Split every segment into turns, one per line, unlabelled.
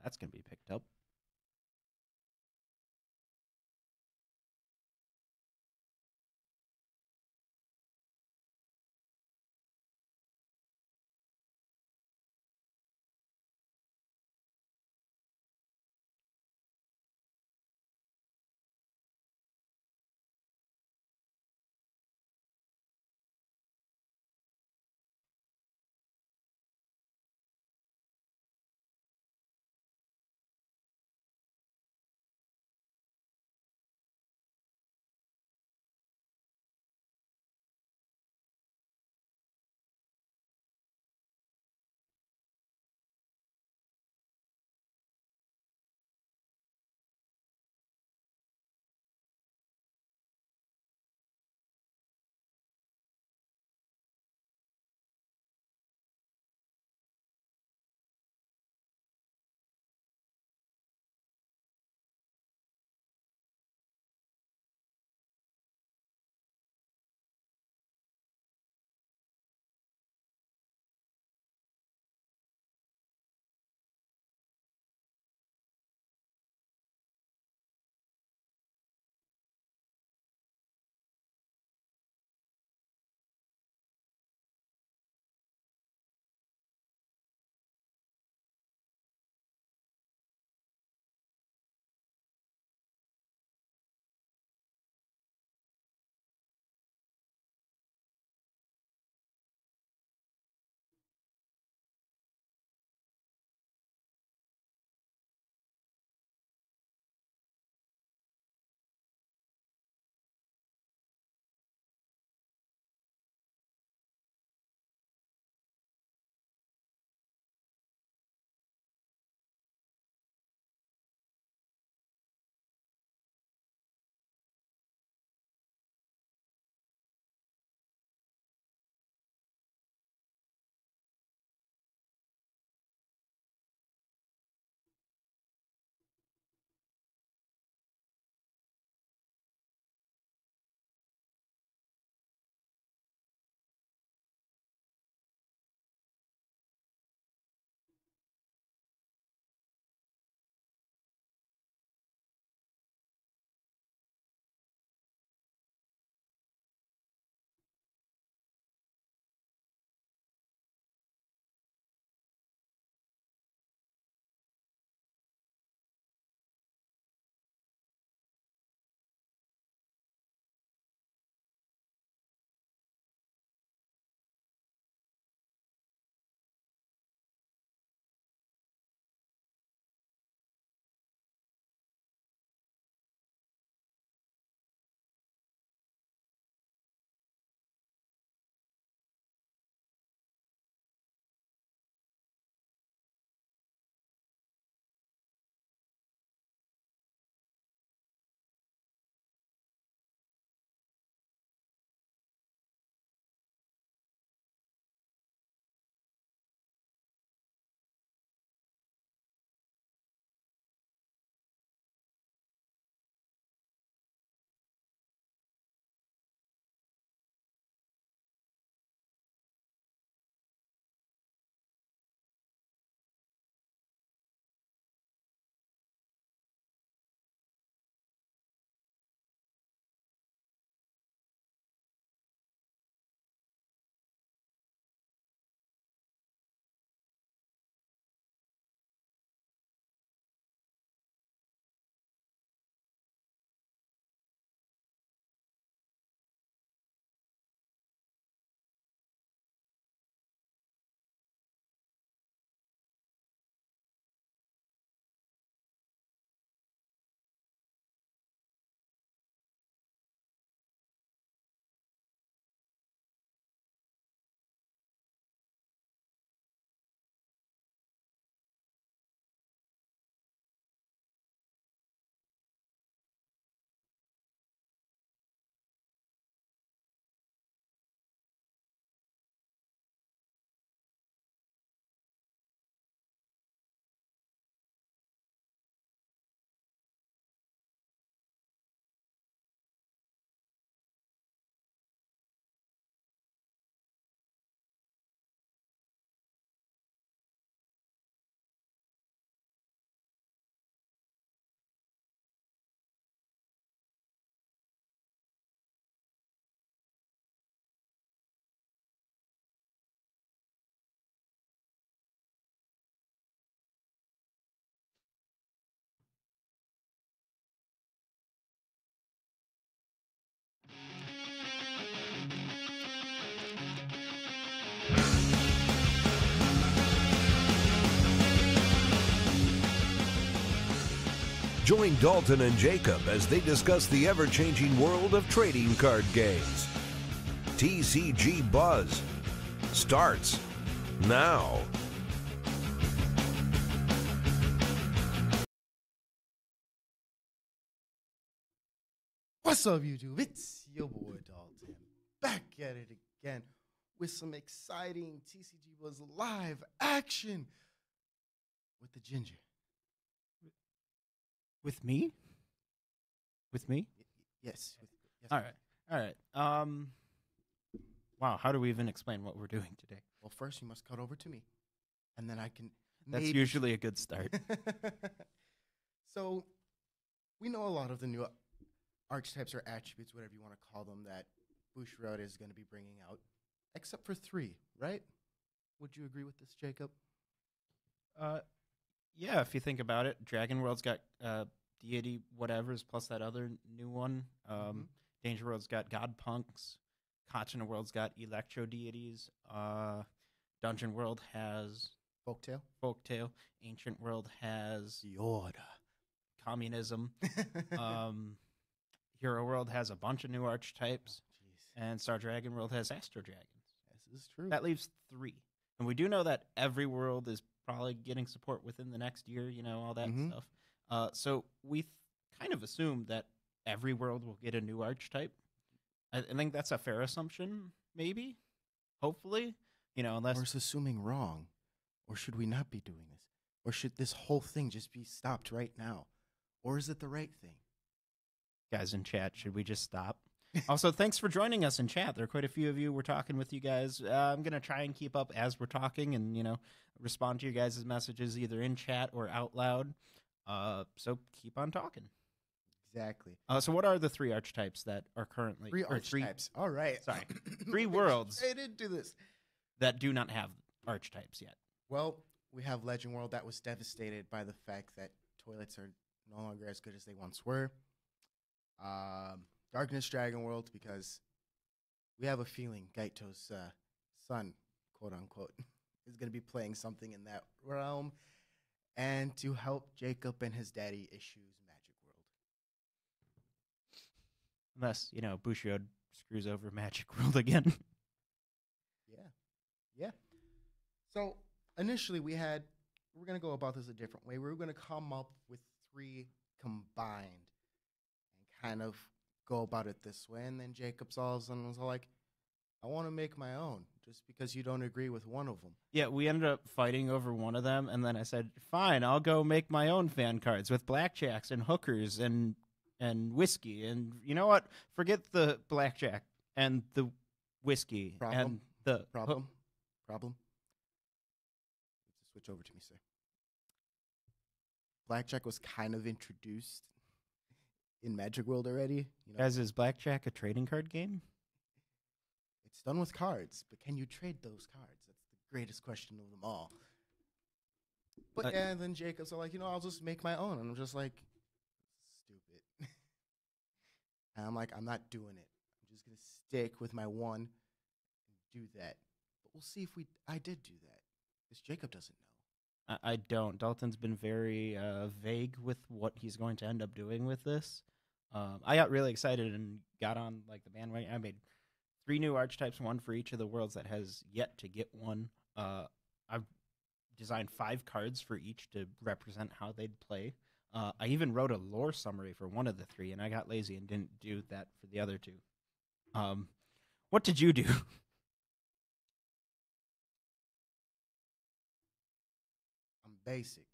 That's going to be picked up. Join Dalton and Jacob as they discuss the ever-changing world of trading card games. TCG Buzz starts now.
What's up, YouTube? It's your boy Dalton, back at it again with some exciting TCG Buzz live action with the Ginger.
With me? With me?
Yes. Yes.
All right. Wow, how do we even explain what we're doing today?
Well, first you must cut over to me, and then I can.
That's usually a good start.
So, we know a lot of the new archetypes or attributes, whatever you want to call them, that Bushiroad is going to be bringing out, except for 3, right? Would you agree with this, Jacob?
Yeah, if you think about it, Dragon World's got deity whatevers plus that other new one. Danger World's got God Punks. Kachina World's got Electro deities. Dungeon World has Folktale. Ancient World has
The Order.
Communism. Hero World has a bunch of new archetypes. And Star Dragon World has Astro Dragons.
This is true.
That leaves 3. And we do know that every world is probably getting support within the next year, all that stuff. So we kind of assume that every world will get a new archetype. I think that's a fair assumption, maybe, hopefully, unless...
Or is assuming wrong? Or should we not be doing this? Or should this whole thing just be stopped right now? Or is it the right thing?
Guys in chat, should we just stop? Also, thanks for joining us in chat. There are quite a few of you. We're talking with you guys. I'm going to try and keep up as we're talking and, respond to you guys' messages either in chat or out loud. So keep on talking.
Exactly.
So what are the 3 archetypes that are currently...
3 archetypes. All right.
Sorry. 3 worlds
I didn't do this.
that do not have archetypes yet.
Well, we have Legend World that was devastated by the fact that toilets are no longer as good as they once were. Darkness Dragon World, because we have a feeling Gaito's son, quote unquote, is going to be playing something in that realm, and to help Jacob and his daddy issues Magic World.
Unless, Bushiroad screws over Magic World again.
Yeah. So initially we're going to go about this a different way. We're going to come up with 3 combined and kind of go about it this way. And then Jacob was all like, I want to make my own just because you don't agree with one of them.
Yeah, we ended up fighting over one of them, and then I said, fine, I'll go make my own fan cards with blackjacks and hookers and whiskey. And you know what? Forget the blackjack and the whiskey.
Problem?
And the
Problem? Switch over to me, sir. Blackjack was kind of introduced in Magic World already.
Guys, is blackjack a trading card game?
It's done with cards, but can you trade those cards? That's the greatest question of them all. But and then Jacob's like, I'll just make my own. And I'm just like, stupid. And I'm like, I'm not doing it. I'm just going to stick with my one and do that. But we'll see if I did do that. Because Jacob doesn't know.
I don't. Dalton's been very vague with what he's going to end up doing with this. I got really excited and got on the bandwagon. I made 3 new archetypes, 1 for each of the worlds that has yet to get one. I've designed 5 cards for each to represent how they'd play. I even wrote a lore summary for 1 of the 3, and I got lazy and didn't do that for the other 2. What did you do?
Basic.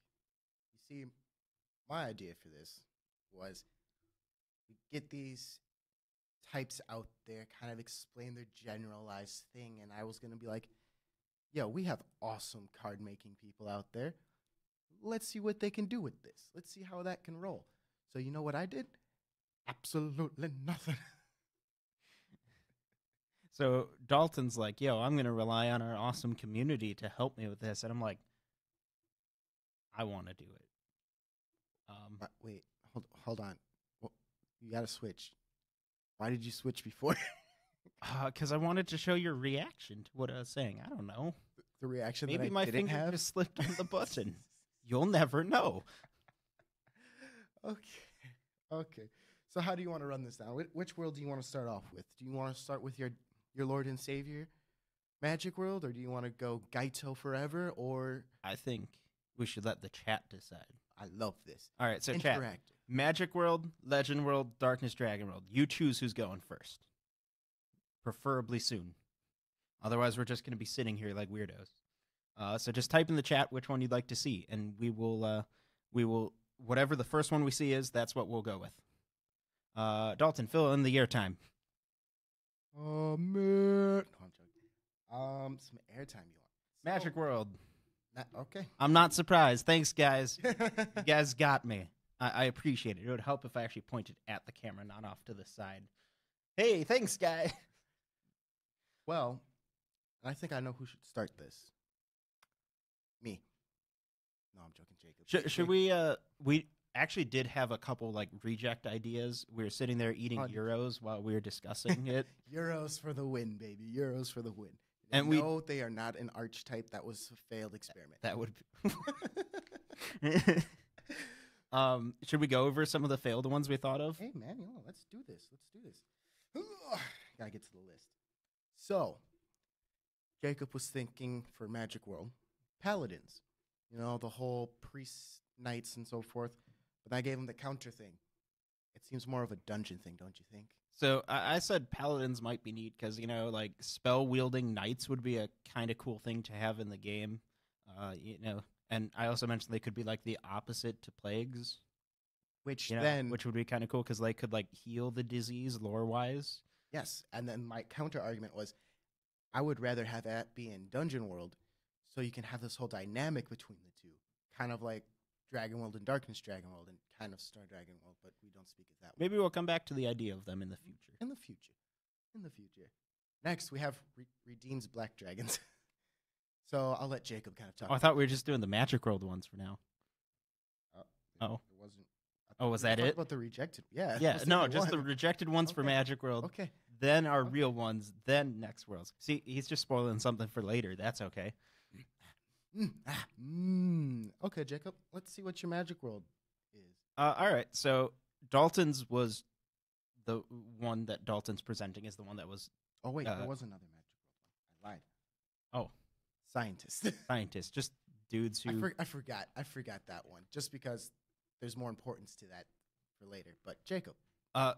You see, my idea for this was we get these types out there, kind of explain their generalized thing, and I was going to be like, yo, we have awesome card making people out there. Let's see what they can do with this. Let's see how that can roll. So you know what I did? Absolutely nothing.
So Dalton's like, yo, I'm going to rely on our awesome community to help me with this. And I'm like, I want to do it.
Wait, hold on. Well, you got to switch. Why did you switch before?
Because I wanted to show your reaction to what I was saying. I don't know.
The reaction
Maybe
that I
my
didn't
finger
have?
just slipped on the button. You'll never know.
Okay. So how do you want to run this down? Which world do you want to start off with? Do you want to start with your Lord and Savior, Magic World, or do you want to go Gaito forever? Or
I think we should let the chat decide.
I love this.
All right, so chat.
Interactive.
Magic World, Legend World, Darkness Dragon World. You choose who's going first. Preferably soon. Otherwise, we're just going to be sitting here like weirdos. So just type in the chat which one you'd like to see, and we will whatever the first one we see is, that's what we'll go with. Dalton, fill in the airtime.
Oh man, no, I'm joking. Some airtime you want?
Magic World.
Okay.
I'm not surprised. Thanks, guys. You guys got me. I appreciate it. It would help if I actually pointed at the camera, not off to the side. Hey, thanks, guy.
Well, I think I know who should start this. Me. No, I'm joking, Jacob.
Should we actually did have a couple like reject ideas. We were sitting there eating Euros while we were discussing it.
Euros for the win, baby. Euros for the win.
And
no, they are not an archetype. That was a failed experiment.
That would be should we go over some of the failed ones we thought of?
Hey man, let's do this. Gotta get to the list. So, Jacob was thinking for Magic World, Paladins. The whole priests, knights, and so forth. But I gave him the counter thing. It seems more of a dungeon thing, don't you think?
So I said Paladins might be neat because, like spell-wielding knights would be a kind of cool thing to have in the game. And I also mentioned they could be like the opposite to plagues.
Which
would be kind of cool because they could like heal the disease lore-wise.
Yes, and then my counter argument was I would rather have that be in Dungeon World so you can have this whole dynamic between the two. Kind of like Dragon World and Darkness Dragon World and kind of Star Dragon World, but we don't speak of that one.
Maybe we'll come back to the idea of them in the future.
In the future. Next, we have Redeems Black Dragons. So I'll let Jacob kind of talk.
I thought we were just doing the Magic World ones for now.
It wasn't.
Was that it?
About the rejected. Yeah.
Yeah, no, just the rejected ones for Magic World.
Okay.
Then our real ones, then next worlds. See, he's just spoiling something for later. That's okay.
Okay, Jacob, let's see what your Magic World is.
All right, so Dalton's was the one that Dalton's presenting is the one that was...
Oh, wait, there was another Magic World one. I lied.
Oh.
Scientists.
Scientists, just dudes who...
I forgot that one, just because there's more importance to that for later. But Jacob.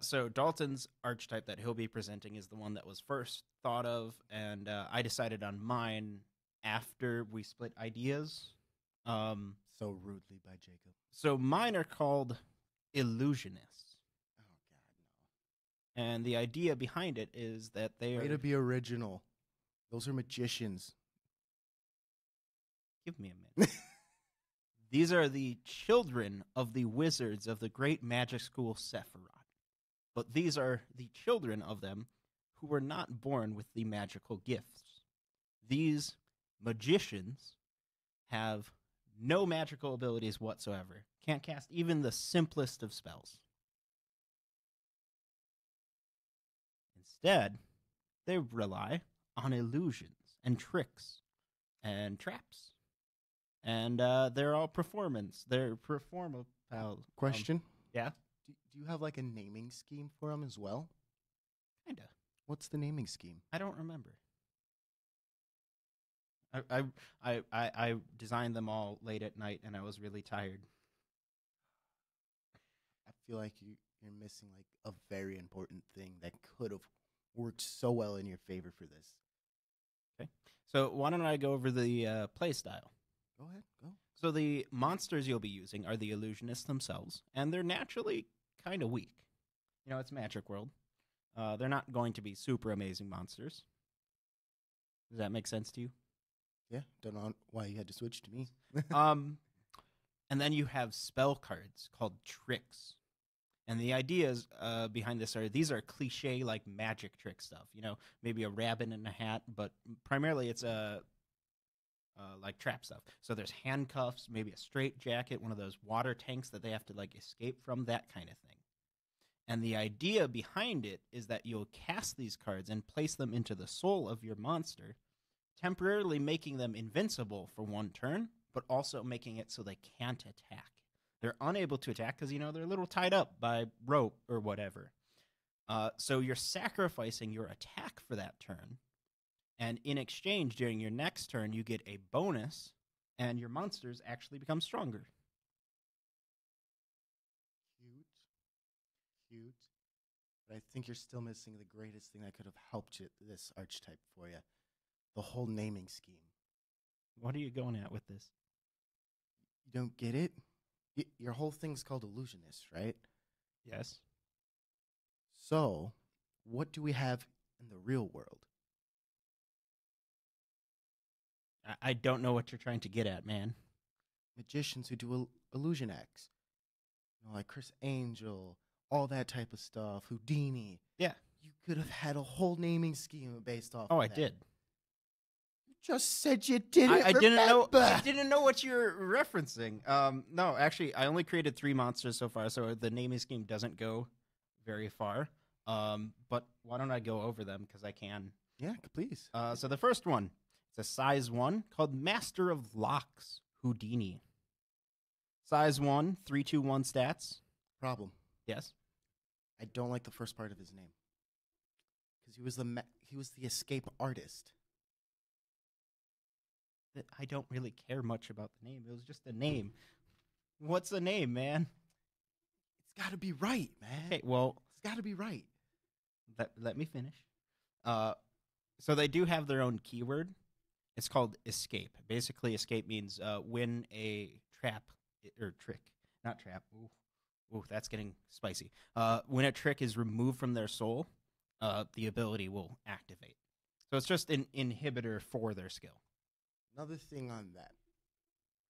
So Dalton's archetype that he'll be presenting is the one that was first thought of, and I decided on mine after we split ideas.
So rudely by Jacob.
So mine are called illusionists.
Oh, God, no.
And the idea behind it is that they
Way
are...
to be original. Those are magicians.
Give me a minute. These are the children of the wizards of the great magic school Sephiroth. But these are the children of them who were not born with the magical gifts. These magicians have no magical abilities whatsoever. Can't cast even the simplest of spells. Instead, they rely on illusions and tricks and traps. And they're all performance. They're performable.
Question?
Yeah?
Do you have like a naming scheme for them as well?
Kinda.
What's the naming scheme?
I don't remember. I designed them all late at night, and I was really tired.
I feel like you're missing like a very important thing that could have worked so well in your favor for this.
Okay. So why don't I go over the play style?
Go ahead. Go.
So the monsters you'll be using are the illusionists themselves, and they're naturally kind of weak. It's Magic World. They're not going to be super amazing monsters. Does that make sense to you?
Yeah. Don't know why you had to switch to me.
And then you have spell cards called tricks. And the ideas behind this are, these are cliche like magic trick stuff. Maybe a rabbit in a hat, but primarily it's like trap stuff. So there's handcuffs, maybe a straight jacket, one of those water tanks that they have to like escape from, that kind of thing. And the idea behind it is that you'll cast these cards and place them into the soul of your monster, temporarily making them invincible for one turn, but also making it so they can't attack. They're unable to attack because, they're a little tied up by rope or whatever. So you're sacrificing your attack for that turn. And in exchange, during your next turn, you get a bonus, and your monsters actually become stronger.
Cute. But I think you're still missing the greatest thing that could have helped this archetype for you. The whole naming scheme.
What are you going at with this?
You don't get it? Your whole thing's called Illusionist, right?
Yes.
So, what do we have in the real world?
I don't know what you're trying to get at, man.
Magicians who do illusion acts. Like Chris Angel, all that type of stuff, Houdini.
Yeah.
You could have had a whole naming scheme based off
Oh,
of
I
that.
did.
You just said you didn't
I didn't know.
remember.
I didn't know what you're referencing. No, actually, I only created 3 monsters so far, so the naming scheme doesn't go very far. But why don't I go over them, because I can.
Yeah, please.
So the first one, it's a size 1 called Master of Locks, Houdini. Size 1, 3/2/1 stats.
Problem.
Yes.
I don't like the first part of his name. Because he was the escape artist.
I don't really care much about the name. It was just a name. What's a name, man?
It's got to be right, man.
Okay, well,
It's got to be right.
let me finish. So they do have their own keyword. It's called escape. Basically, escape means when a trap or trick, not trap. Ooh, that's getting spicy. When a trick is removed from their soul, the ability will activate. So it's just an inhibitor for their skill.
Another thing on that.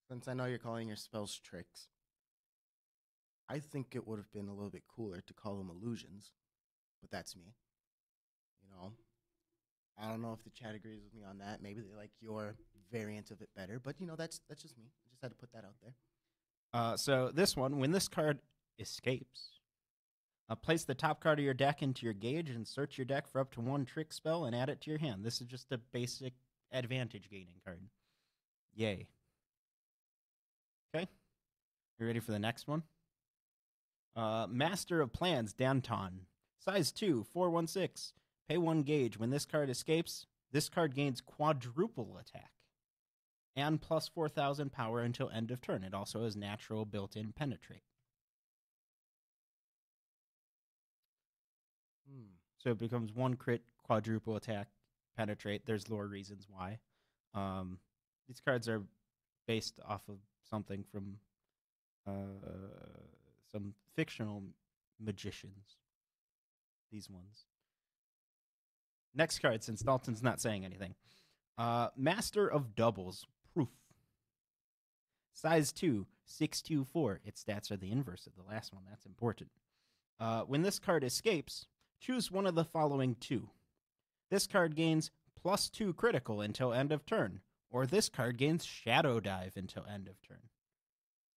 Since I know you're calling your spells tricks, I think it would have been a little bit cooler to call them illusions. But that's me. I don't know if the chat agrees with me on that. Maybe they like your variant of it better. But, that's just me. I just had to put that out there.
So this one, when this card escapes, place the top card of your deck into your gauge and search your deck for up to 1 trick spell and add it to your hand. This is just a basic advantage gaining card. Yay. Okay. You ready for the next one? Master of Plans, Danton. Size 2, 4/16. Pay 1 gauge. When this card escapes, this card gains quadruple attack and plus 4,000 power until end of turn. It also has natural built-in penetrate. So it becomes 1 crit, quadruple attack, penetrate. There's lore reasons why. These cards are based off of something from some fictional magicians. These ones. Next card, since Dalton's not saying anything. Master of Doubles, Proof. Size 2, 6/4. Its stats are the inverse of the last one. That's important. When this card escapes, choose one of the following 2. This card gains +2 critical until end of turn, or this card gains Shadow Dive until end of turn.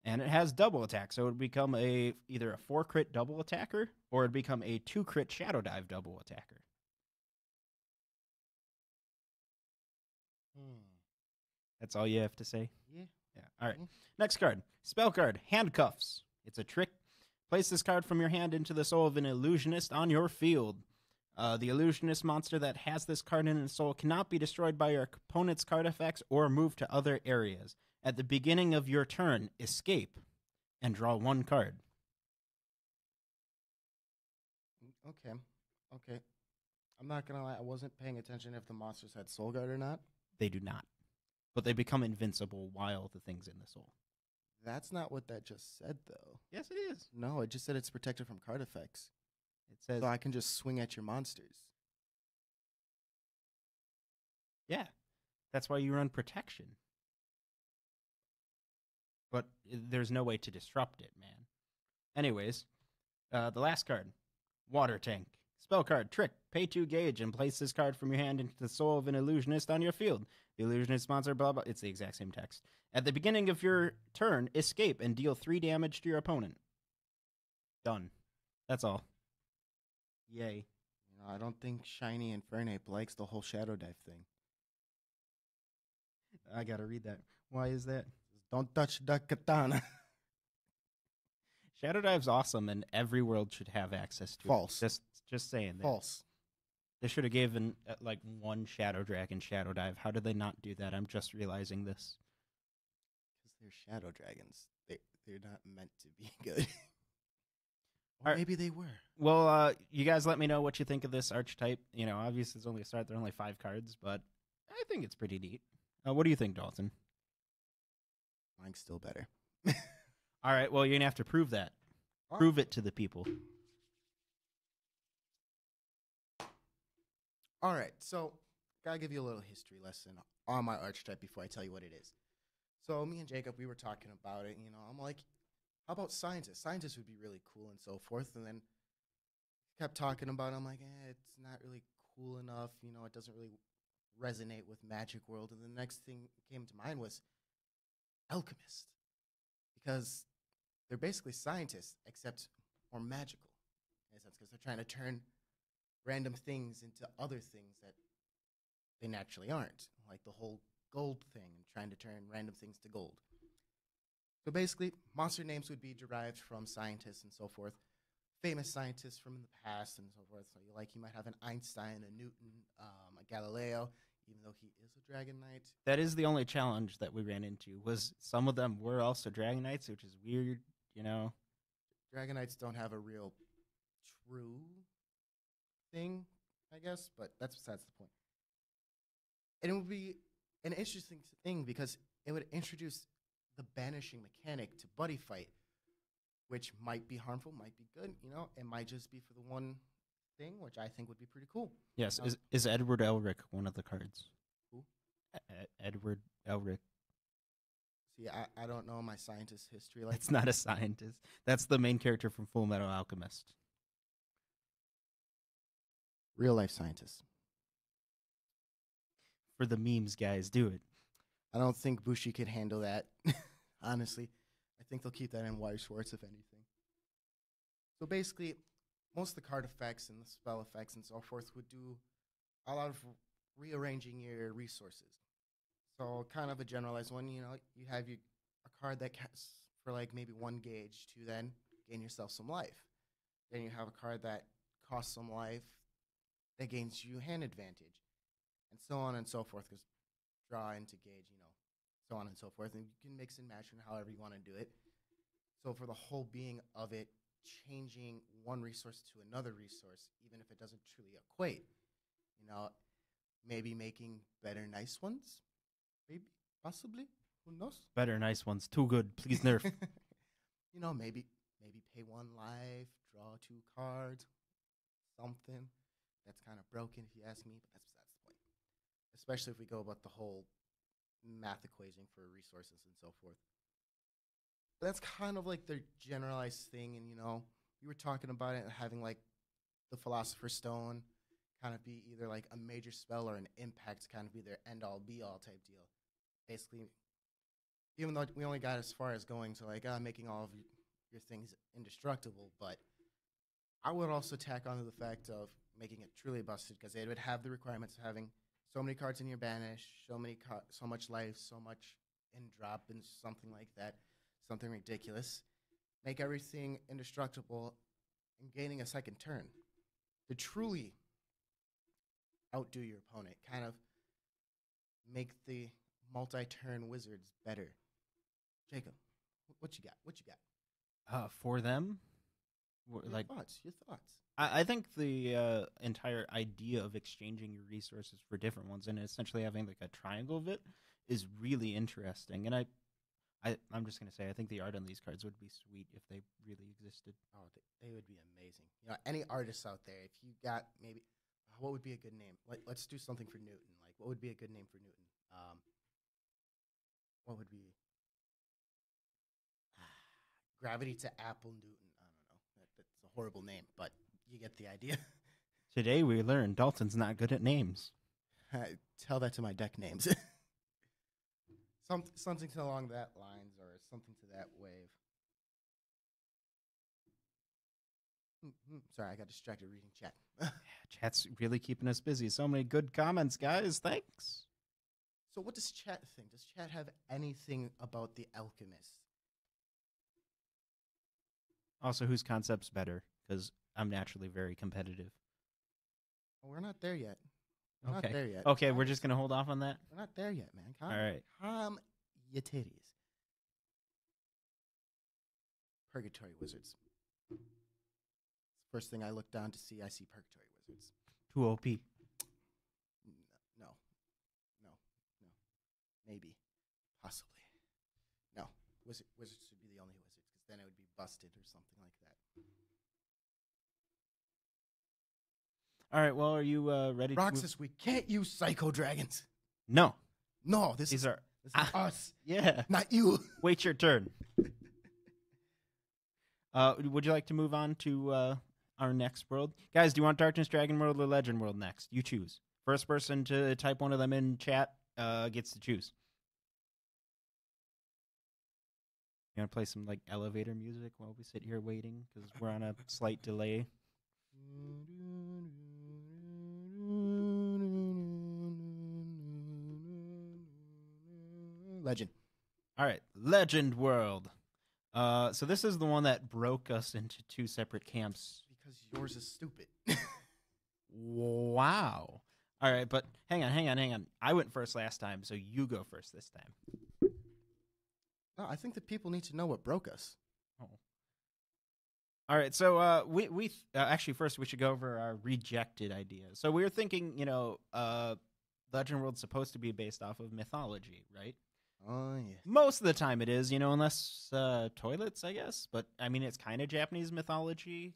And it has double attack, so it would become either a 4 crit double attacker, or it would become a 2 crit Shadow Dive double attacker. That's all you have to say?
Yeah.
All right. Next card. Spell card. Handcuffs. It's a trick. Place this card from your hand into the soul of an illusionist on your field. The illusionist monster that has this card in its soul cannot be destroyed by your opponent's card effects or moved to other areas. At the beginning of your turn, escape and draw 1 card.
Okay. I'm not going to lie. I wasn't paying attention if the monsters had soul guard or not.
They do not. But they become invincible while the thing's in the soul.
That's not what that just said, though.
Yes, it is.
No, it just said it's protected from card effects.
It says...
So I can just swing at your monsters.
Yeah. That's why you run protection. But there's no way to disrupt it, man. Anyways, the last card. Water Tank. Spell card, Trick. Pay 2 gauge and place this card from your hand into the soul of an illusionist on your field. The illusionist monster, blah, blah. It's the exact same text. At the beginning of your turn, escape and deal 3 damage to your opponent. Done. That's all. Yay.
I don't think Shiny Infernape likes the whole Shadow Dive thing.
I gotta read that. Why is that?
Don't touch the katana.
Shadow Dive's awesome, and every world should have access to
False.
it. Just saying.
False.
They should have given like one Shadow Dragon Shadow Dive. How did they not do that? I'm just realizing this.
Because they're shadow dragons. They're not meant to be good. Or
All right.
maybe they were.
Well, you guys let me know what you think of this archetype. You know, obviously it's only a start. There are only 5 cards, but I think it's pretty neat. What do you think, Dalton?
Mine's still better.
All right, well, you're going to have to prove that. Prove it to the people.
All right, so gotta give you a little history lesson on my archetype before I tell you what it is. So me and Jacob, we were talking about it. You know, I'm like, how about scientists? Scientists would be really cool and so forth. And then kept talking about it. I'm like, it's not really cool enough. You know, it doesn't really resonate with Magic World. And the next thing came to mind was Alchemist, because they're basically scientists, except more magical in a sense, because they're trying to turn random things into other things that they naturally aren't, like the whole gold thing and trying to turn random things to gold. So basically, monster names would be derived from scientists and so forth, famous scientists from the past and so forth. So you might have an Einstein, a Newton, a Galileo, even though he is a Dragon Knight.
That is the only challenge that we ran into, was some of them were also Dragon Knights, which is weird, you know.
Dragon Knights don't have a real true thing, I guess, but that's besides the point. And it would be an interesting thing because it would introduce the banishing mechanic to buddy fight, which might be harmful, might be good, you know. It might just be for the one thing, which I think would be pretty cool.
Yes, is Edward Elric one of the cards?
Who?
Edward Elric.
See, I don't know my scientist history. Like,
That's not a scientist. That's the main character from Full Metal Alchemist.
real life scientist.
For the memes, guys, do it.
I don't think Bushi could handle that. Honestly, I think they'll keep that in Wire Schwartz, if anything. So basically, most of the card effects and the spell effects and so forth would do a lot of rearranging your resources. So kind of a generalized one, you know, you have a card that casts for like maybe 1 gauge to then gain yourself some life. Then you have a card that costs some life that gains you hand advantage, and so on and so forth, because draw into gauge, you know, so on and so forth. And you can mix and match and however you want to do it. So for the whole being of it, changing one resource to another resource, even if it doesn't truly equate, you know, maybe making better nice ones, maybe, possibly, who knows?
Better nice ones. Too good. Please nerf.
You know, maybe pay 1 life, draw 2 cards, something. That's kind of broken if you ask me, but that's besides the point. Especially if we go about the whole math equation for resources and so forth. But that's kind of like their generalized thing, and you know, you were talking about it having like the Philosopher's Stone kind of be either like a major spell or an impact, kind of be their end-all be-all type deal. Basically, even though we only got as far as going to like making all of your things indestructible, but I would also tack onto the fact of making it truly busted, because they would have the requirements of having so many cards in your banish, so much life, so much in drop, and something like that, something ridiculous. Make everything indestructible and gaining a second turn to truly outdo your opponent. Kind of make the multi-turn wizards better. Jacob, what you got? What you got?
For them,
Your
like
thoughts. Your thoughts.
I think the entire idea of exchanging your resources for different ones and essentially having like a triangle of it is really interesting. And I'm just gonna say I think the art on these cards would be sweet if they really existed.
Oh, they would be amazing. You know, any artists out there, if you got maybe, what would be a good name? Let's do something for Newton. Like, what would be a good name for Newton? What would be Gravity to Apple Newton? I don't know. That's a horrible name, but you get the idea.
Today we learned Dalton's not good at names.
Tell that to my deck names. Something along that lines, or something to that wave. Sorry, I got distracted reading chat.
Chat's really keeping us busy. So many good comments, guys. Thanks.
So what does chat think? Does chat have anything about the Alchemist?
Also, whose concept's better? Because I'm naturally very competitive.
Well, we're not there yet. We're not there yet.
Okay, we're just going to hold off on that?
We're not there yet, man.
All right.
Calm your titties. Purgatory Wizards. First thing I look down to see, I see Purgatory Wizards.
Too OP.
No. Maybe. Possibly. No. Wizards would be the only wizards, because then it would be busted or something like that.
All right, well, are you ready
Roxas, we can't use Psycho Dragons.
No.
No, this
These
is
are
us.
Yeah.
Not you.
Wait your turn. Would you like to move on to our next world? Guys, do you want Darkness Dragon World or Legend World next? You choose. First person to type one of them in chat gets to choose. You want to play some like elevator music while we sit here waiting? Because we're on a slight delay.
Legend.
All right, Legend World. So this is the one that broke us into two separate camps.
Because yours is stupid.
Wow. All right, but hang on. I went first last time, so you go first this time.
No, I think that people need to know what broke us.
Oh. All right, so we actually first we should go over our rejected ideas. So we were thinking, Legend World's supposed to be based off of mythology, right?
Oh, yeah.
Most of the time it is, unless toilets, I guess. But, I mean, it's kind of Japanese mythology,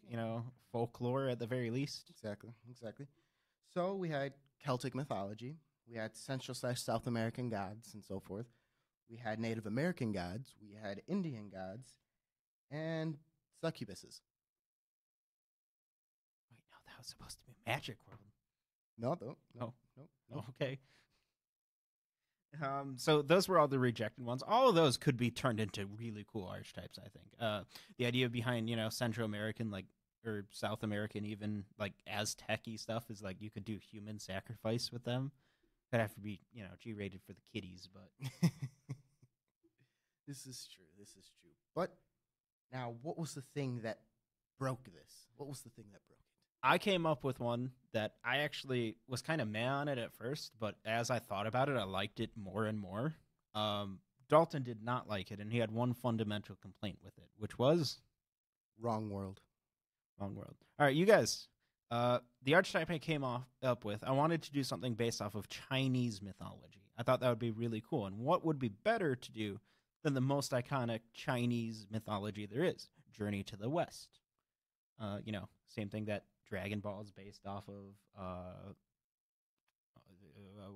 folklore at the very least.
Exactly. So we had Celtic mythology. We had Central/South American gods and so forth. We had Native American gods. We had Indian gods. And succubuses.
Wait, no, that was supposed to be Magic World.
No.
Okay. So those were all the rejected ones. All of those could be turned into really cool archetypes, I think. The idea behind, Central American, or South American even, Aztec-y stuff is, you could do human sacrifice with them. That'd have to be, G-rated for the kiddies, but...
This is true. But now, what was the thing that broke this? What was the thing that broke it?
I came up with one that I actually was kind of meh on it at first, but as I thought about it, I liked it more and more. Dalton did not like it, and he had one fundamental complaint with it, which was...
Wrong world.
All right, you guys. The archetype I came up with, I wanted to do something based off of Chinese mythology. I thought that would be really cool. And what would be better to do than the most iconic Chinese mythology there is? Journey to the West. Same thing that Dragon Ball is based off of,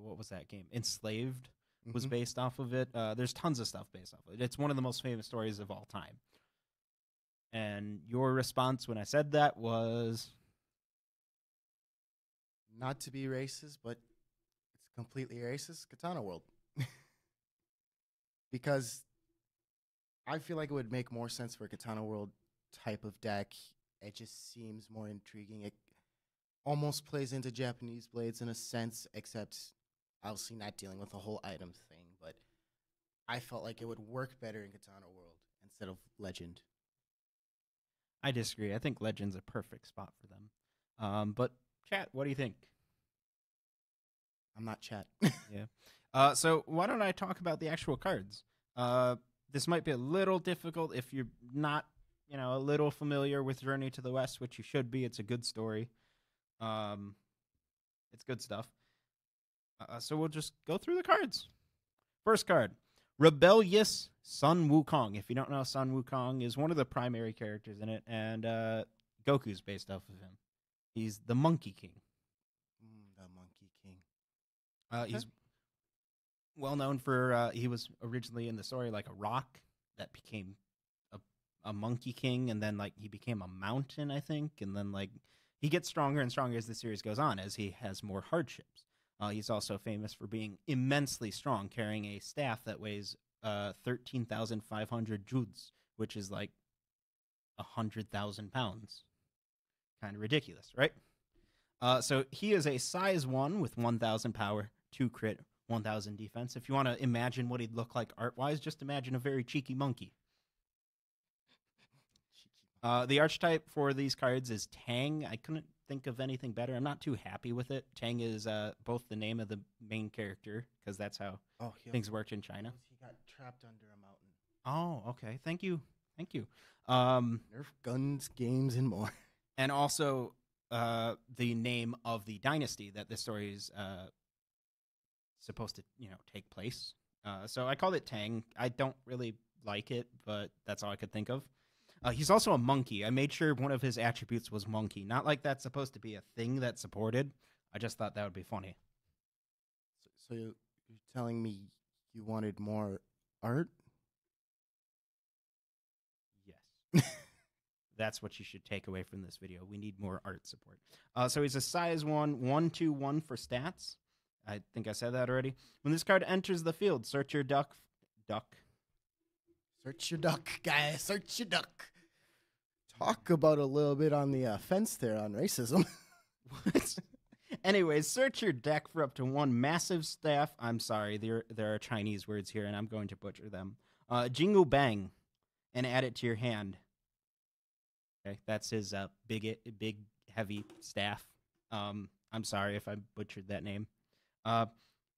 what was that game? Enslaved was based off of it. There's tons of stuff based off of it. It's one of the most famous stories of all time. And your response when I said that was...
Not to be racist, but it's completely racist, Katana World. Because I feel like it would make more sense for a Katana World type of deck. It just seems more intriguing. It almost plays into Japanese Blades in a sense, except obviously not dealing with the whole item thing. But I felt like it would work better in Katana World instead of Legend.
I disagree. I think Legend's a perfect spot for them. But chat, what do you think?
I'm not chat.
Yeah. So why don't I talk about the actual cards? This might be a little difficult if you're not, a little familiar with Journey to the West, which you should be. It's a good story. It's good stuff. So we'll just go through the cards. First card, Rebellious Sun Wukong. If you don't know, Sun Wukong is one of the primary characters in it, and Goku's based off of him. He's the Monkey King.
The Monkey King.
He's well known for, he was originally in the story like a rock that became a Monkey King, and then he became a mountain, I think, and then he gets stronger and stronger as the series goes on, as he has more hardships. He's also famous for being immensely strong, carrying a staff that weighs 13,500 joules, which is 100,000 pounds. Kind of ridiculous, right? So he is a size 1 with 1,000 power, 2 crit, 1,000 defense. If you want to imagine what he'd look like art-wise, just imagine a very cheeky monkey. The archetype for these cards is Tang. I couldn't think of anything better. I'm not too happy with it. Tang is both the name of the main character, because that's how things worked in China.
He got trapped under a mountain.
Oh, okay. Thank you.
Nerf guns, games, and more.
And also the name of the dynasty that this story is supposed to, take place. So I called it Tang. I don't really like it, but that's all I could think of. He's also a monkey. I made sure one of his attributes was monkey. Not like that's supposed to be a thing that's supported. I just thought that would be funny.
So you're telling me you wanted more art?
Yes. That's what you should take away from this video. We need more art support. So he's a size 1, 1/1 for stats. I think I said that already. When this card enters the field, search your duck.
Search your duck, guys. Search your duck. Talk about a little bit on the fence there on racism.
What? Anyways, search your deck for up to 1 massive staff. I'm sorry, there are Chinese words here, and I'm going to butcher them. Jingle Bang, and add it to your hand. Okay, that's his big, heavy staff. I'm sorry if I butchered that name.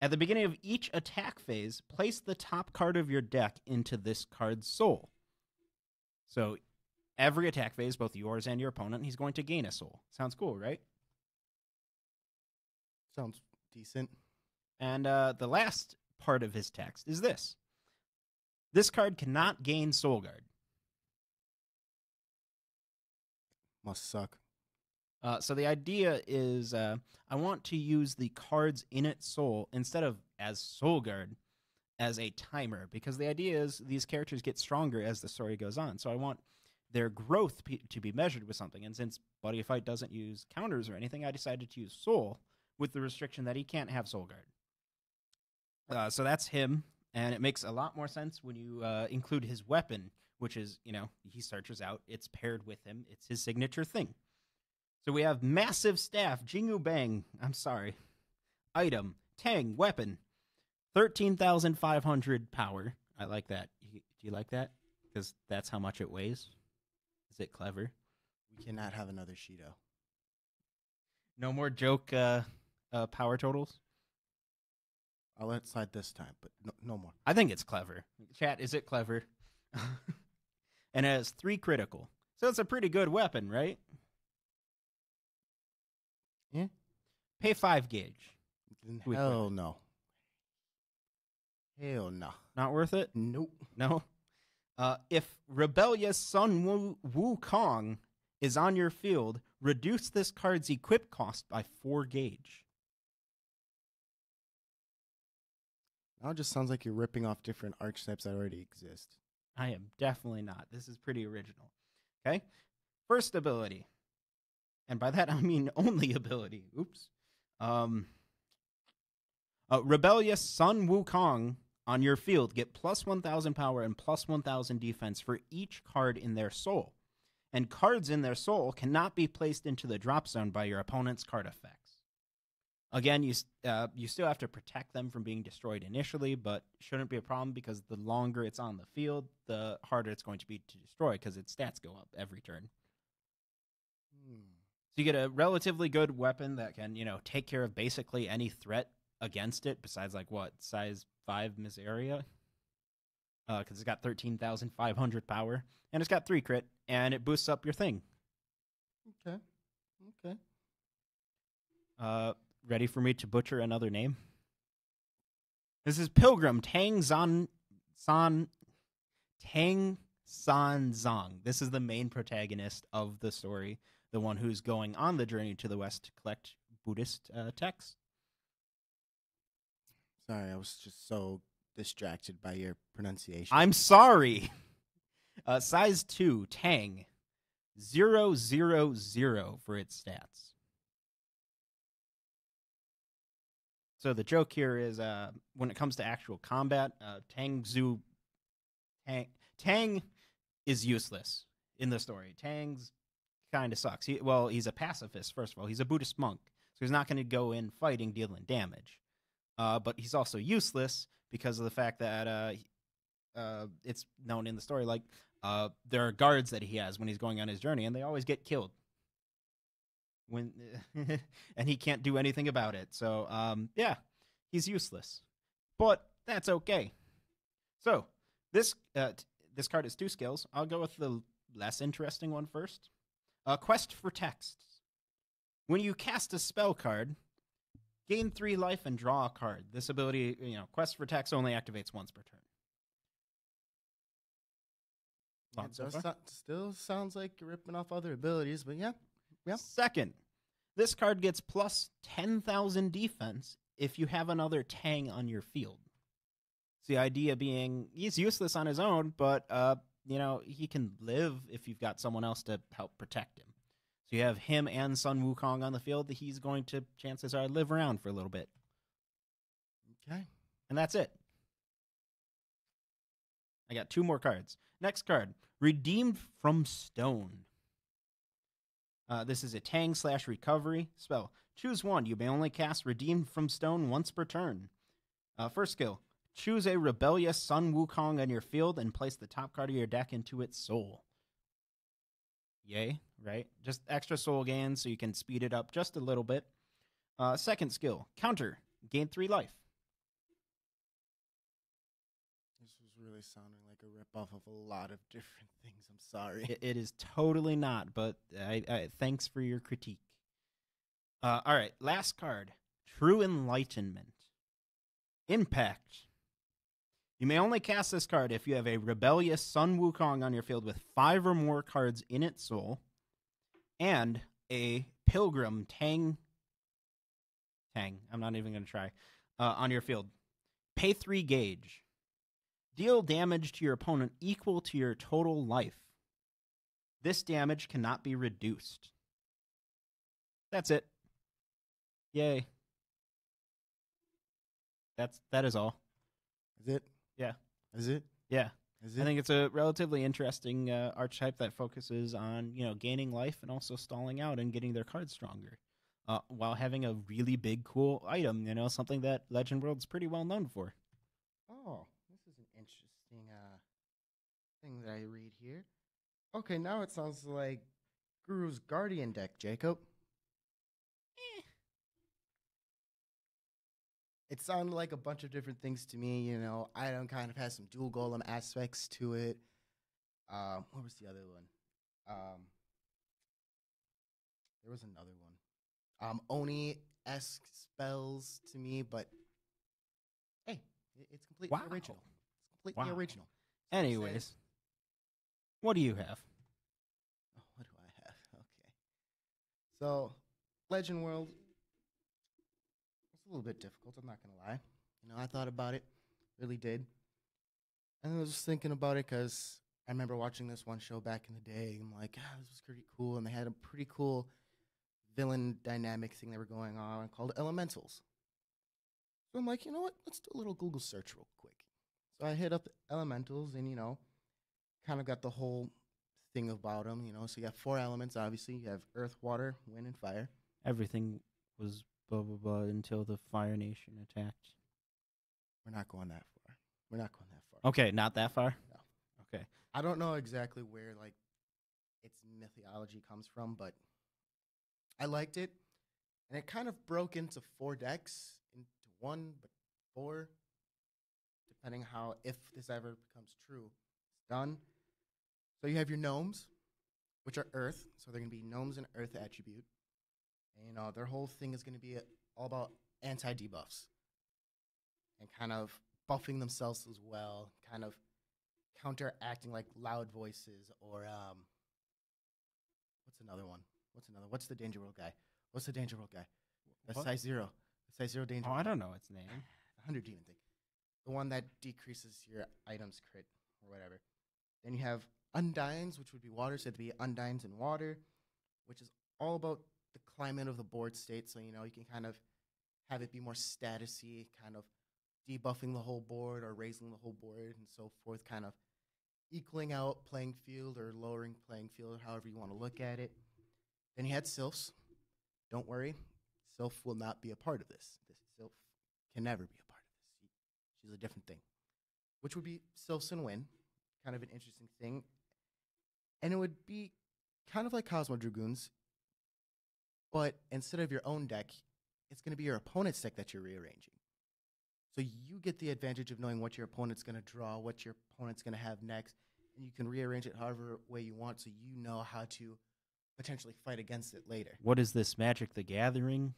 At the beginning of each attack phase, place the top card of your deck into this card's soul. So every attack phase, both yours and your opponent, he's going to gain a soul. Sounds cool, right?
Sounds decent.
And the last part of his text is this. This card cannot gain Soul Guard.
Must suck.
So the idea is I want to use the cards in its soul instead of as Soul Guard as a timer, because the idea is these characters get stronger as the story goes on. So I want their growth to be measured with something. And since Buddyfight doesn't use counters or anything, I decided to use Soul with the restriction that he can't have Soul Guard. So that's him, and it makes a lot more sense when you include his weapon, which is, he searches out. It's paired with him. It's his signature thing. So we have massive staff, Jingu Bang. I'm sorry. Item, Tang, weapon, 13,500 power. I like that. Do you like that? Because that's how much it weighs. Is it clever?
We cannot have another Shido.
No more joke power totals?
I'll let it slide this time, but no more.
I think it's clever. Chat, is it clever? And it has 3 critical. So it's a pretty good weapon, right?
Yeah.
Pay 5 gauge.
Hell no. Hell no.
Not worth it?
Nope.
No? If rebellious Sun Wukong is on your field, reduce this card's equip cost by 4 gauge.
Now it just sounds like you're ripping off different archetypes that already exist.
I am definitely not. This is pretty original. Okay? First ability. And by that, I mean only ability. Oops. Rebellious Sun Wukong on your field. Get plus 1,000 power and plus 1,000 defense for each card in their soul. And cards in their soul cannot be placed into the drop zone by your opponent's card effects. Again, you still have to protect them from being destroyed initially, but shouldn't be a problem because the longer it's on the field, the harder it's going to be to destroy because its stats go up every turn. So you get a relatively good weapon that can, take care of basically any threat against it, besides size 5 Miseria, because it's got 13,500 power, and it's got 3 crit, and it boosts up your thing.
Okay.
Ready for me to butcher another name? This is Pilgrim Tang San Zong. This is the main protagonist of the story, the one who's going on the journey to the west to collect Buddhist texts.
Sorry, I was just so distracted by your pronunciation.
I'm sorry. Size 2, Tang, 000 for its stats. So the joke here is when it comes to actual combat, Tang is useless in the story. Tang's kind of sucks. He's a pacifist, first of all. He's a Buddhist monk, so he's not going to go in fighting, dealing damage. But he's also useless because of the fact that it's known in the story, there are guards that he has when he's going on his journey, and they always get killed. When and he can't do anything about it. So yeah, he's useless, but that's okay. So this this card is 2 skills. I'll go with the less interesting one first. Quest for Texts. When you cast a spell card, gain 3 life and draw a card. This ability, Quest for Text only activates once per turn.
Still sounds like you're ripping off other abilities, but yeah.
Second, this card gets plus 10,000 defense if you have another Tang on your field. So the idea being he's useless on his own, but he can live if you've got someone else to help protect him. So you have him and Sun Wukong on the field. He's going to, chances are, live around for a little bit.
Okay.
And that's it. I got 2 more cards. Next card, Redeemed from Stone. This is a Tang/recovery spell. Choose one. You may only cast Redeemed from Stone once per turn. First skill, choose a rebellious Sun Wukong on your field and place the top card of your deck into its soul. Yay, right? Just extra soul gain so you can speed it up just a little bit. Second skill, counter, gain 3 life.
This was really sounding like a ripoff of a lot of different things. I'm sorry.
It is totally not, but I thanks for your critique. All right, last card, True Enlightenment. Impact. You may only cast this card if you have a rebellious Sun Wukong on your field with 5 or more cards in its soul, and a Pilgrim Tang. I'm not even going to try. On your field. Pay 3 gauge. Deal damage to your opponent equal to your total life. This damage cannot be reduced. That's it. Yay. That is all.
Is it?
Yeah.
Is it?
Yeah.
Is it?
I think it's a relatively interesting archetype that focuses on, gaining life and also stalling out and getting their cards stronger, while having a really big, cool item, something that Legend World's pretty well known for.
Oh, this is an interesting thing that I read here. Okay, now it sounds like Guru's Guardian deck, Jacob. It sounded like a bunch of different things to me, Item kind of has some dual golem aspects to it. What was the other one? There was another one. Oni-esque spells to me, but hey, it's completely original. It's completely original.
Anyways, what do you have?
Oh, what do I have? Okay. So, Legend World, it's a little bit difficult, I'm not going to lie. I thought about it, really did. And I was just thinking about it because I remember watching this one show back in the day. I'm like, this was pretty cool. And they had a pretty cool villain dynamic thing they were going on called Elementals. So I'm like, you know what? Let's do a little Google search real quick. So I hit up Elementals and, kind of got the whole thing about them, So you got 4 elements, obviously. You have earth, water, wind, and fire.
Everything was blah, blah, blah until the Fire Nation attacked.
We're not going that far. We're not going that far.
Okay, not that far?
No.
Okay.
I don't know exactly where, its mythology comes from, but I liked it. And it kind of broke into 4 decks, into 1, but 4, depending how, if this ever becomes true, it's done. So you have your gnomes, which are earth, so they're going to be gnomes and earth attribute. And, their whole thing is going to be all about anti-debuffs and kind of buffing themselves as well, kind of counteracting like loud voices or what's the Danger World guy? What's the Danger World guy? That's size 0. The size 0 Danger
Oh,
World.
I don't know its name.
100 demon thing. The one that decreases your items crit or whatever. Then you have Undines, which would be water, so it'd be Undines in water, which is all about the climate of the board state. So, you can kind of have it be more statusy, kind of debuffing the whole board or raising the whole board and so forth, kind of equaling out playing field or lowering playing field, however you want to look at it. Then you had Sylphs. Don't worry, Sylph will not be a part of this. Sylph can never be a part of this. She's a different thing, which would be Sylphs and Wind, kind of an interesting thing. And it would be kind of like Cosmo Dragoons, but instead of your own deck, it's going to be your opponent's deck that you're rearranging. So you get the advantage of knowing what your opponent's going to draw, what your opponent's going to have next, and you can rearrange it however way you want, so you know how to potentially fight against it later.
What is this, Magic the Gathering?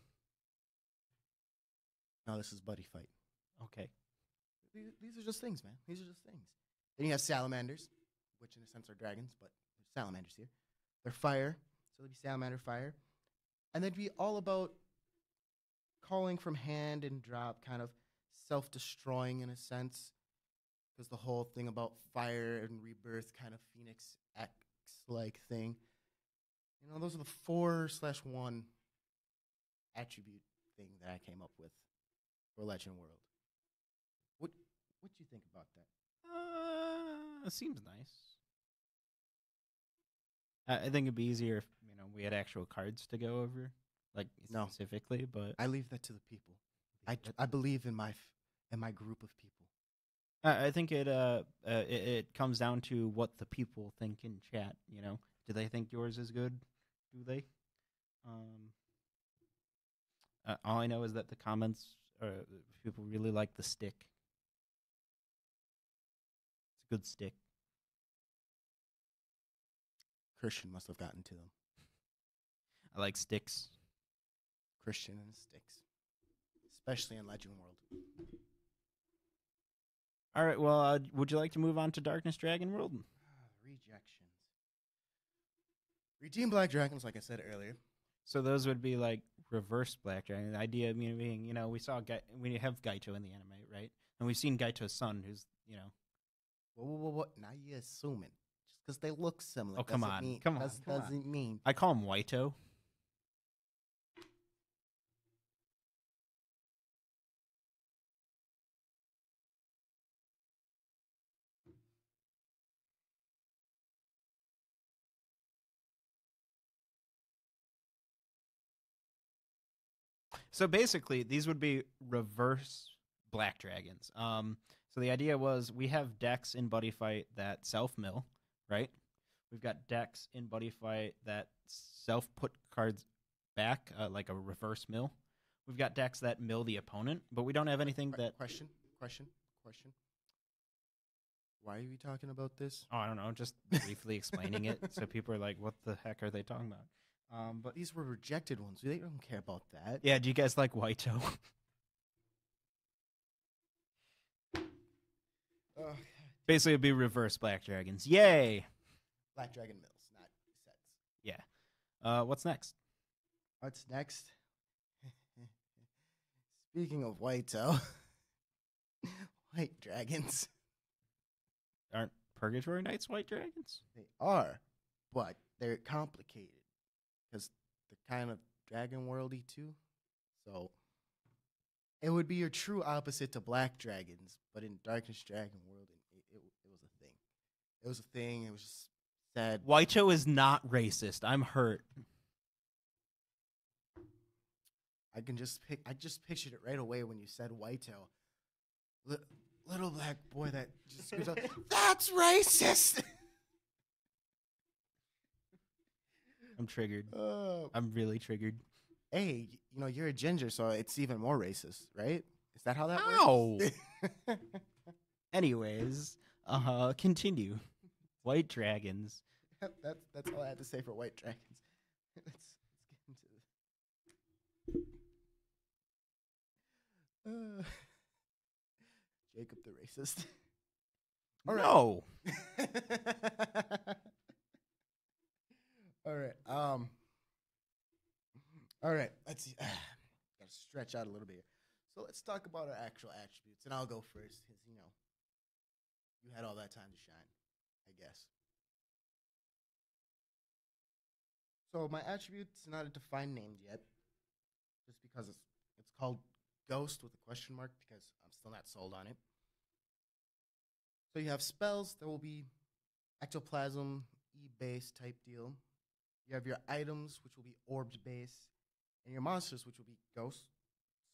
No, this is Buddy Fight.
Okay.
These are just things, man. These are just things. Then you have salamanders, which in a sense are dragons, but there's salamanders here. They're fire, so they'd be salamander fire. And they'd be all about calling from hand and drop, kind of self-destroying in a sense, because the whole thing about fire and rebirth, kind of Phoenix X-like thing. You know, those are the 4/1 attribute thing that I came up with for Legend World. What do you think about that?
It seems nice. I think it'd be easier if we had actual cards to go over, like
No.
specifically. But
I leave that to the people. I believe in my group of people.
I think it comes down to what the people think in chat. Do they think yours is good? Do they? All I know is that the comments, people really like the stick. It's a good stick.
Christian must have gotten to them.
I like sticks.
Christian and sticks, especially in Legend World.
All right. Well, would you like to move on to Darkness Dragon World?
Rejections. Redeem Black Dragons, like I said earlier.
So those would be like reverse Black Dragon. The idea being, we have Gaito in the anime, right? And we've seen Gaito's son, who's,
What? Now you're assuming. Just because they look similar.
Oh, come on.
Doesn't mean.
I call him Waito. So basically, these would be reverse Black Dragons. So the idea was we have decks in Buddy Fight that self-mill, right? We've got decks in Buddy Fight that self-put cards back, like a reverse mill. We've got decks that mill the opponent, but we don't have anything that...
Question. Why are we talking about this?
Oh, I don't know, just briefly explaining it, so people are like, what the heck are they talking about? But
these were rejected ones. They don't care about that.
Yeah, do you guys like Waito? Basically, it'd be reverse Black Dragons. Yay!
Black Dragon mills, not sets.
Yeah. What's next?
What's next? Speaking of Waito, white dragons.
Aren't Purgatory Knights white dragons?
They are, but they're complicated because they're kind of dragon worldy too. So it would be your true opposite to black dragons, but in Darkness Dragon World, it was a thing. It was a thing. It was just sad.
Waito is not racist. I'm hurt.
I just pictured it right away when you said Waito. Little black boy that just screams out, "That's racist!"
I'm triggered. I'm really triggered.
Hey, you're a ginger, so it's even more racist, right? Is that how that works?
Anyways, continue. White dragons.
That's all I had to say for white dragons. Let's get into this. Jacob the racist.
All right. No.
All right. All right. Let's see. Gotta stretch out a little bit here. So let's talk about our actual attributes, and I'll go first because you had all that time to shine, I guess. So my attribute's not a defined name yet, just because it's called Ghost with a question mark because I'm still not sold on it. So you have spells that will be ectoplasm, E-base type deal. You have your items, which will be orbed base, and your monsters, which will be ghosts,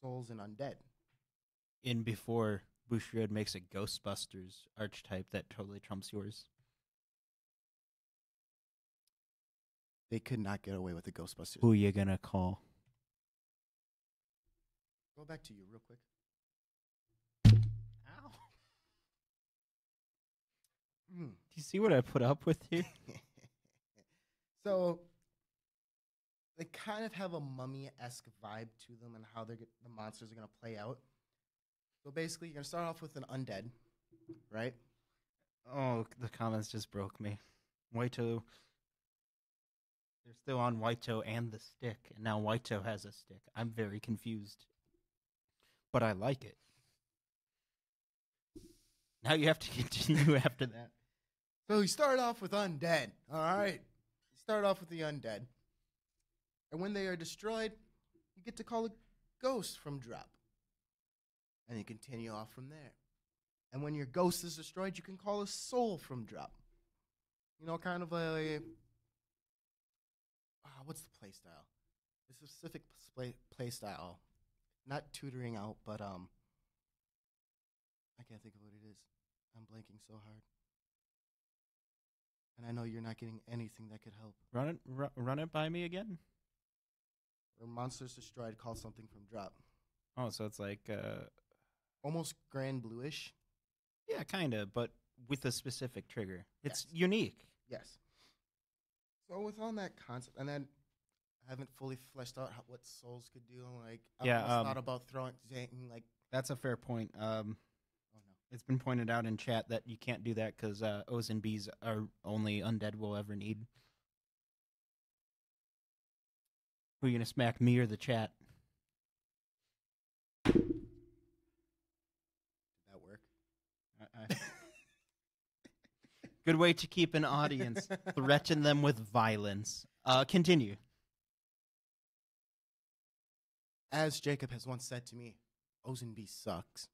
souls, and undead.
In before Bushiroad makes a Ghostbusters archetype that totally trumps yours.
They could not get away with the Ghostbusters.
Who you gonna call?
Go back to you real quick.
Ow. Do you see what I put up with here?
So they kind of have a mummy-esque vibe to them and how the monsters are going to play out. So basically, you're going to start off with an undead, right?
Oh, the comments just broke me. Whiteo. They're still on Whiteo and the stick, and now Whiteo has a stick. I'm very confused. But I like it. Now you have to continue after that.
So you start off with undead, all right? You start off with the undead. And when they are destroyed, you get to call a ghost from drop. And you continue off from there. And when your ghost is destroyed, you can call a soul from drop. You know, kind of a... what's the play style? The specific play style. Not tutoring out, but I can't think of what it is. I'm blanking so hard. And I know you're not getting anything that could help.
Run it by me again?
Or monsters destroyed, call something from drop.
Oh, so it's like...
Almost grand bluish.
Yeah, kind of, but with a specific trigger. It's
Yes.
unique.
Yes. So with on that concept, and then I haven't fully fleshed out what souls could do. Like, I've almost thought about saying, like...
That's a fair point.
Oh, no.
It's been pointed out in chat that you can't do that because O's and B's are only undead we'll ever need. Who are you going to smack, me or the chat?
Did that work?
Good way to keep an audience. Threaten them with violence. Continue.
As Jacob has once said to me, Ozen B sucks.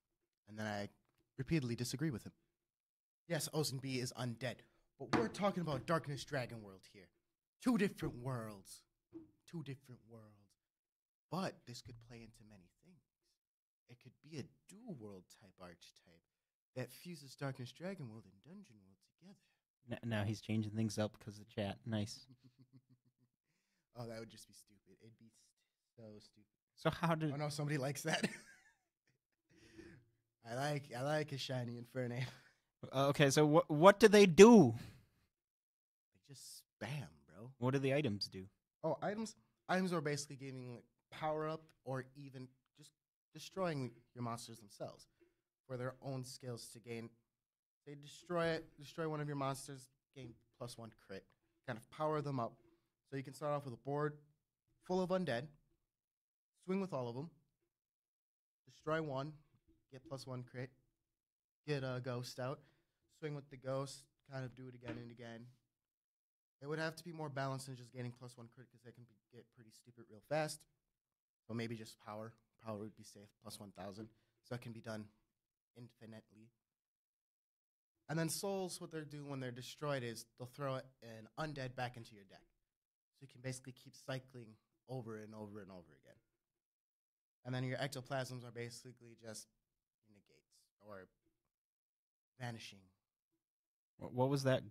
And then I repeatedly disagree with him. Yes, Ozen B is undead, but we're talking about Darkness Dragon World here. Two different worlds. But this could play into many things. It could be a dual-world type archetype that fuses Darkness Dragon World and Dungeon World together.
Now he's changing things up because of the chat. Nice.
Oh, that would just be stupid. It'd be so stupid.
So how did...
Oh, no, somebody likes that. I like a shiny Infernape.
Okay, so what do they do?
They just spam, bro.
What do the items do?
Oh, items are basically giving like, power up or even just destroying your monsters themselves for their own skills to gain. They destroy one of your monsters, gain +1 crit, kind of power them up. So you can start off with a board full of undead, swing with all of them, destroy one, get +1 crit, get a ghost out, swing with the ghost, kind of do it again and again. It would have to be more balanced than just gaining +1 crit because that can get pretty stupid real fast. So maybe just power. Power would be safe, +1000. So it can be done infinitely. And then souls, what they're doing when they're destroyed is they'll throw an undead back into your deck. So you can basically keep cycling over and over and over again. And then your ectoplasms are basically just negates or vanishing.
What was that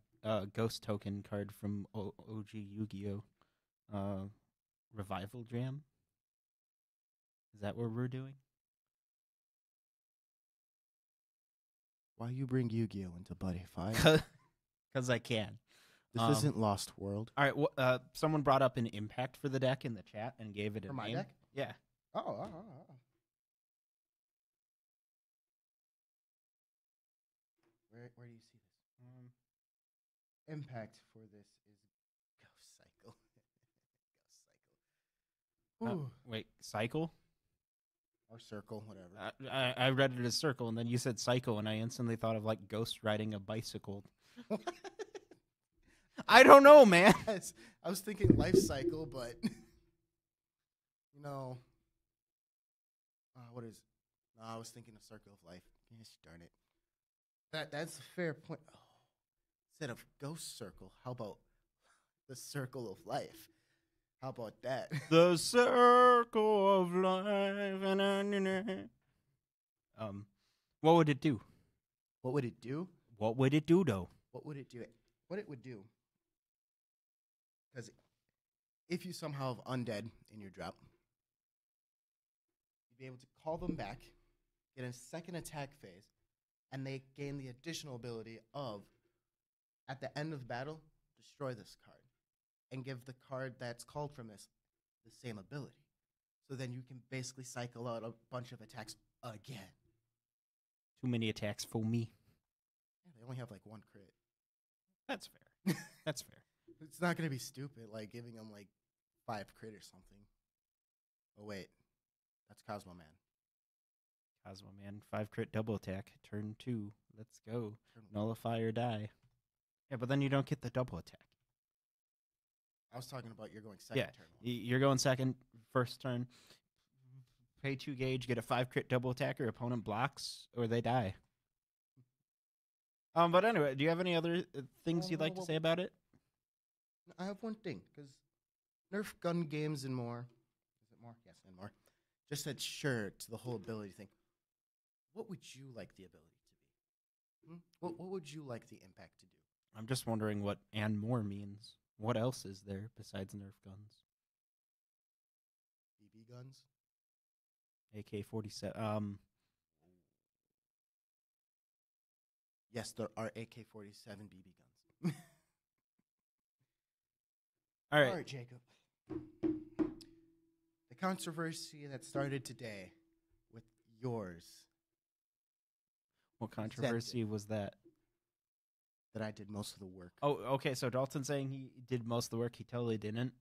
ghost token card from OG Yu-Gi-Oh? Revival Jam? Is that what we're doing?
Why you bring Yu-Gi-Oh into Buddyfight?
Because I can.
This isn't Lost World.
All right, someone brought up an impact for the deck in the chat and gave it a
For my
name.
deck?
Yeah.
Oh. Where do you see this? Impact for this is Ghost Cycle. Ghost Cycle. Ooh.
Wait, cycle?
Or Circle, whatever.
I read it as circle, and then you said cycle, and I instantly thought of like Ghost riding a bicycle. I don't know, man.
Yes, I was thinking life cycle, but you know, what is? No, I was thinking a circle of life. Gosh darn it. That's a fair point. Oh, instead of ghost circle, how about the circle of life? How about that?
The circle of life. What would it do?
What would it do?
What would it do, though?
What would it do? What it would do? Because if you somehow have undead in your drop, you'd be able to call them back, get a second attack phase, and they gain the additional ability of, at the end of battle, destroy this card and give the card that's called from this the same ability. So then you can basically cycle out a bunch of attacks again.
Too many attacks for me.
Yeah, they only have like one crit.
That's fair. That's fair.
It's not going to be stupid, like giving them like 5 crit or something. Oh, wait. That's Cosmo Man.
Cosmo Man, 5 crit double attack. Turn 2. Let's go.
Turn 1.
Nullify or die. Yeah, but then you don't get the double attack.
I was talking about you're going second turn.
You're going second, first turn. Pay 2 gauge, get a 5 crit double attack, or opponent blocks, or they die. But anyway, do you have any other things you'd like to say about it?
I have one thing, because Nerf gun games and more. Is it more? Yes, and more. Just said sure to the whole ability thing. What would you like the ability to be? What would you like the impact to do?
I'm just wondering what and more means. What else is there besides Nerf guns?
BB guns?
AK-47.
Yes, there are AK-47 BB guns.
All
All right, Jacob. The controversy that started today with yours.
What controversy was that?
That I did most of the work.
Oh, okay. So Dalton saying he did most of the work. He totally didn't.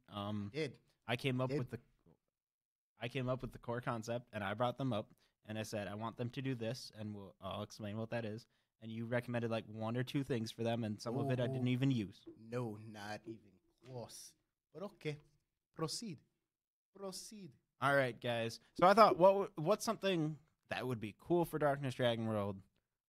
Did.
I came up with the core concept, and I brought them up, and I said I want them to do this, and I'll explain what that is. And you recommended like 1 or 2 things for them, and some of it I didn't even use.
No, not even close. But okay, proceed.
All right, guys. So I thought, what's something that would be cool for Darkness Dragon World,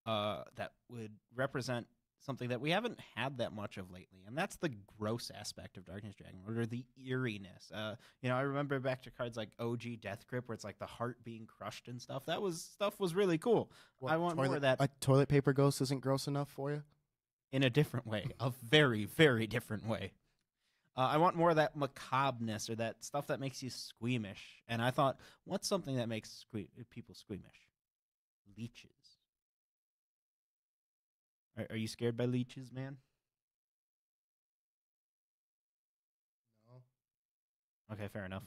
that would represent something that we haven't had that much of lately, and that's the gross aspect of Darkness Dragon World, or the eeriness. I remember back to cards like OG Death Grip, where it's like the heart being crushed and stuff. Stuff was really cool. I want more of that.
A toilet paper ghost isn't gross enough for you?
In a different way, a very, very different way. I want more of that macabreness, or that stuff that makes you squeamish. And I thought, what's something that makes people squeamish? Leeches. Are you scared by leeches, man?
No.
Okay, fair enough.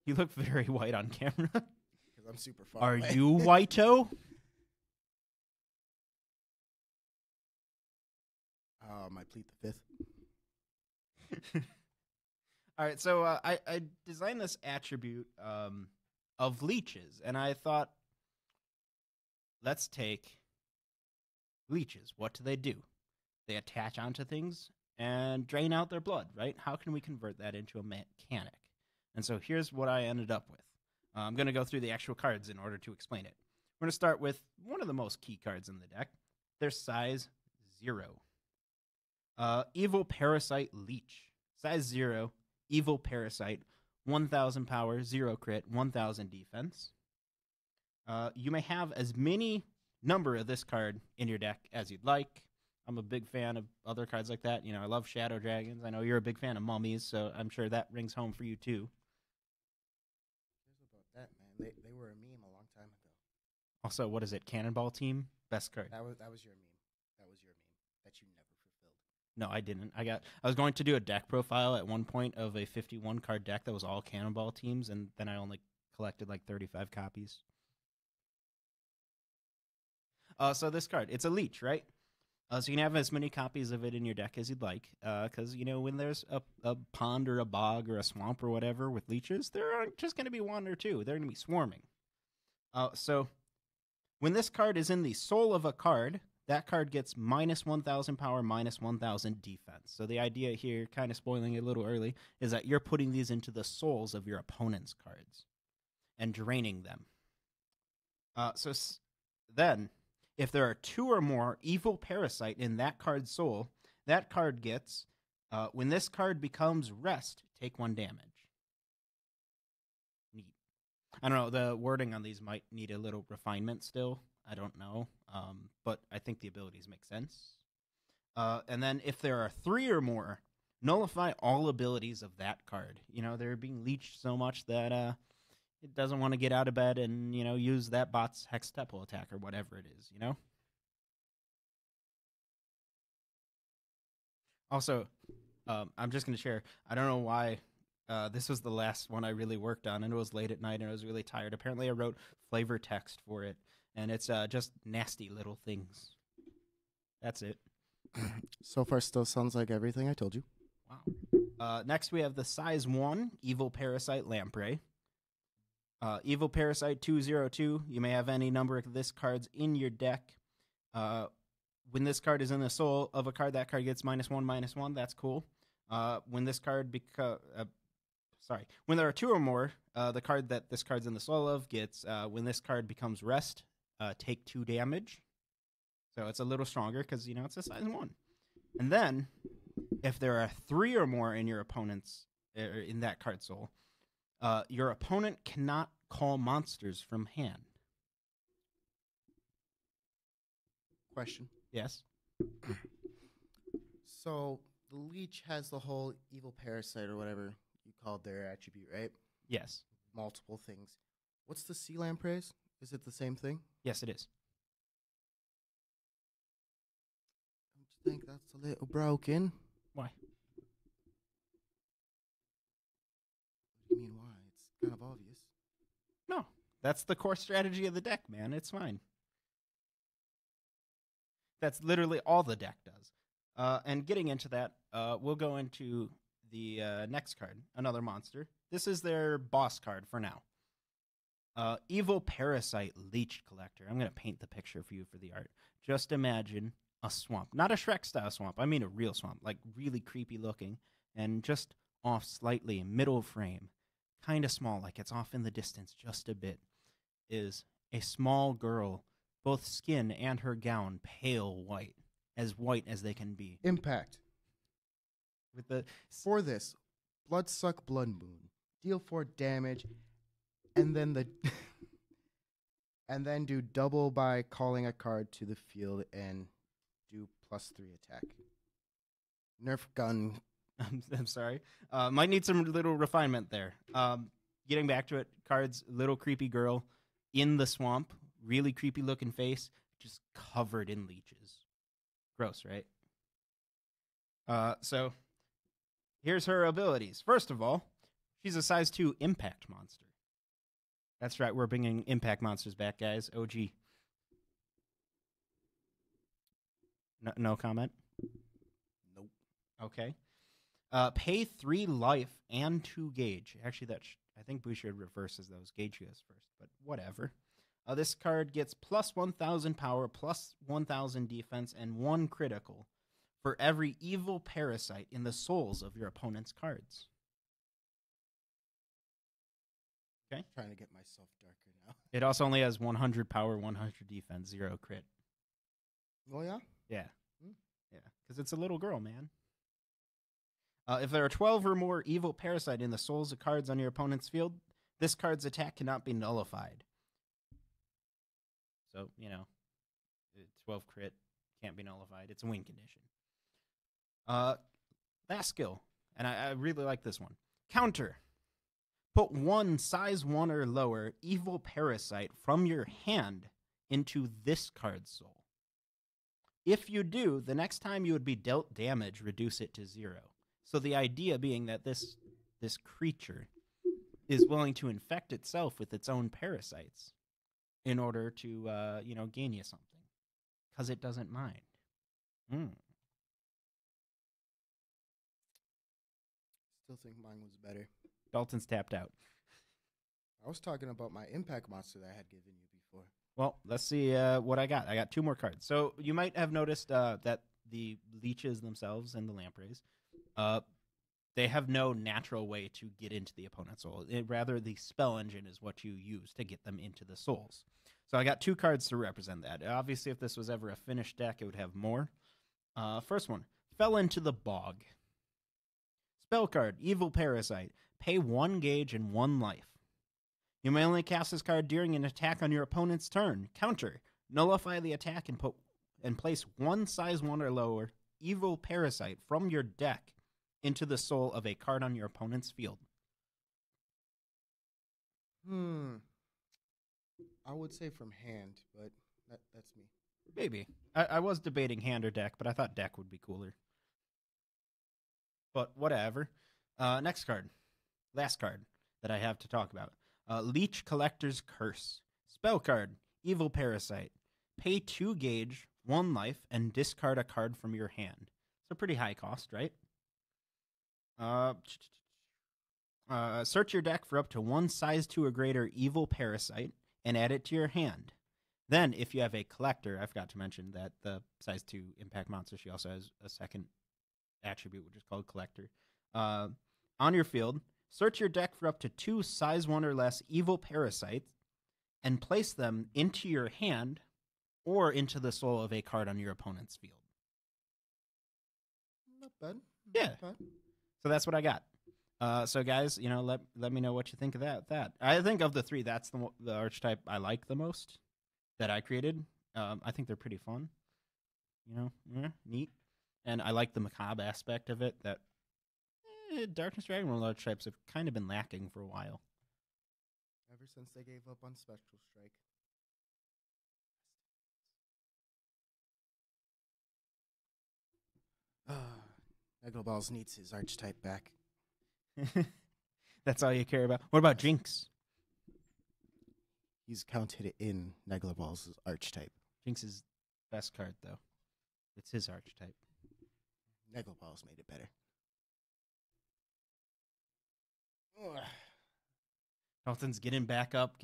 You look very white on camera.
Because I'm super far
Are
away.
you whiteo?
I plead the 5th.
All right, so I designed this attribute of leeches, and I thought, let's take leeches. What do? They attach onto things and drain out their blood, right? How can we convert that into a mechanic? And so here's what I ended up with. I'm going to go through the actual cards in order to explain it. We're going to start with one of the most key cards in the deck. They're size 0. Evil Parasite Leech. Size 0, Evil Parasite, 1,000 power, 0 crit, 1,000 defense. You may have as many number of this card in your deck as you'd like. I'm a big fan of other cards like that. I love Shadow Dragons. I know you're a big fan of Mummies, so I'm sure that rings home for you too.
Here's about that, man. They were a meme a long time ago.
Also, what is it? Cannonball Team? Best card.
That was your meme. That was your meme that you never fulfilled.
No, I didn't. I was going to do a deck profile at one point of a 51 card deck that was all Cannonball Teams, and then I only collected like 35 copies. So this card, it's a Leech, right? So you can have as many copies of it in your deck as you'd like, because, when there's a pond or a bog or a swamp or whatever with leeches, there aren't just going to be 1 or 2. They're going to be swarming. So when this card is in the soul of a card, that card gets minus 1,000 power, minus 1,000 defense. So the idea here, kind of spoiling it a little early, is that you're putting these into the souls of your opponent's cards and draining them. Then, if there are 2 or more Evil Parasite in that card's soul, that card gets, when this card becomes rest, take 1 damage. Neat. I don't know, the wording on these might need a little refinement still. I don't know, but I think the abilities make sense. And then if there are 3 or more nullify all abilities of that card. You know, they're being leeched so much that it doesn't want to get out of bed and, you know, use that bot's hextepal attack or whatever it is, you know? Also, I'm just going to share, I don't know why this was the last one I really worked on, and it was late at night and I was really tired. Apparently I wrote flavor text for it, and it's just nasty little things. That's it.
So far, still sounds like everything I told you.
Wow. Next, we have the size 1 Evil Parasite Lamprey. Evil Parasite 2/02. You may have any number of this cards in your deck. When this card is in the soul of a card, that card gets -1/-1. That's cool. When this card when there are 2 or more, the card that this card's in the soul of gets, when this card becomes rest, take 2 damage. So it's a little stronger because, you know, it's a size 1. And then, if there are 3 or more in your opponent's, in that card soul, your opponent cannot call monsters from hand.
Question.
Yes?
So the Leech has the whole evil parasite or whatever you called their attribute, right?
Yes.
Multiple things. What's the sea lampreys? Is it the same thing?
Yes, it is.
Don't you think that's a little broken?
Why?
What do you mean why? It's kind of obvious.
No. That's the core strategy of the deck, man. It's fine. That's literally all the deck does. And getting into that, we'll go into the next card, another monster. This is their boss card for now. Evil Parasite Leech Collector. I'm going to paint the picture for you for the art. Just imagine a swamp. Not a Shrek-style swamp. I mean a real swamp. Like really creepy looking. And just off slightly, middle frame. Kind of small, like it's off in the distance just a bit. Is a small girl, both skin and her gown, pale white as they can be.
Impact.
With the
For this, Bloodsuck Blood Moon. Deal 4 damage, and then and then do double by calling a card to the field and do +3 attack. Nerf gun.
I'm sorry. Might need some little refinement there. Getting back to it, cards, little creepy girl in the swamp, really creepy looking face, just covered in leeches. Gross, right? So here's her abilities. First of all, she's a size 2 impact monster. That's right, we're bringing impact monsters back, guys. OG. No comment?
Nope.
Okay. Pay 3 life and 2 gauge. Actually, I think Bouchard reverses those. Gauge goes first, but whatever. This card gets +1,000 power, +1,000 defense, and 1 critical for every evil parasite in the souls of your opponent's cards. Okay.
Trying to get myself darker now.
It also only has 100 power, 100 defense, 0 crit.
Oh yeah.
Yeah. Yeah, because it's a little girl, man. If there are 12 or more evil parasite in the souls of cards on your opponent's field, this card's attack cannot be nullified. So, 12 crit can't be nullified. It's a win condition. That skill, and I really like this one. Counter. Put 1 size 1 or lower evil parasite from your hand into this card's soul. If you do, the next time you would be dealt damage, reduce it to 0. So the idea being that this creature is willing to infect itself with its own parasites in order to, gain you something. Because it doesn't mind.
Still think mine was better.
Dalton's tapped out.
I was talking about my impact monster that I had given you before.
Well, let's see what I got. I got 2 more cards. So you might have noticed that the leeches themselves and the lampreys, they have no natural way to get into the opponent's soul. Rather, the spell engine is what you use to get them into the souls. So I got 2 cards to represent that. Obviously, if this was ever a finished deck, it would have more. First one, Fell into the Bog. Spell card, Evil Parasite. Pay 1 gauge and 1 life. You may only cast this card during an attack on your opponent's turn. Counter. Nullify the attack and place 1 size 1 or lower evil parasite from your deck into the soul of a card on your opponent's field.
I would say from hand, but that's me.
Maybe. I was debating hand or deck, but I thought deck would be cooler. But whatever. Next card. Last card that I have to talk about. Leech Collector's Curse. Spell card. Evil Parasite. Pay 2 gauge, 1 life, and discard a card from your hand. It's a pretty high cost, right? Search your deck for up to 1 size 2 or greater Evil Parasite and add it to your hand. Then, if you have a collector, I forgot to mention that the size 2 impact monster, she also has a second attribute, which is called Collector. On your field, search your deck for up to 2 size 1 or less Evil Parasites and place them into your hand or into the soul of a card on your opponent's field.
Not bad.
Yeah.
Not bad.
So that's what I got. So guys, let me know what you think of that. I think of the 3, that's the archetype I like the most that I created. I think they're pretty fun. Neat. And I like the macabre aspect of it that Darkness Dragon World archetypes have kind of been lacking for a while.
Ever since they gave up on Spectral Strike. Megaloballs needs his archetype back.
That's all you care about. What about Jinx?
He's counted in Megaloballs' archetype.
Jinx is best card, though. It's his archetype.
Megaloballs made it better.
Dalton's getting back up.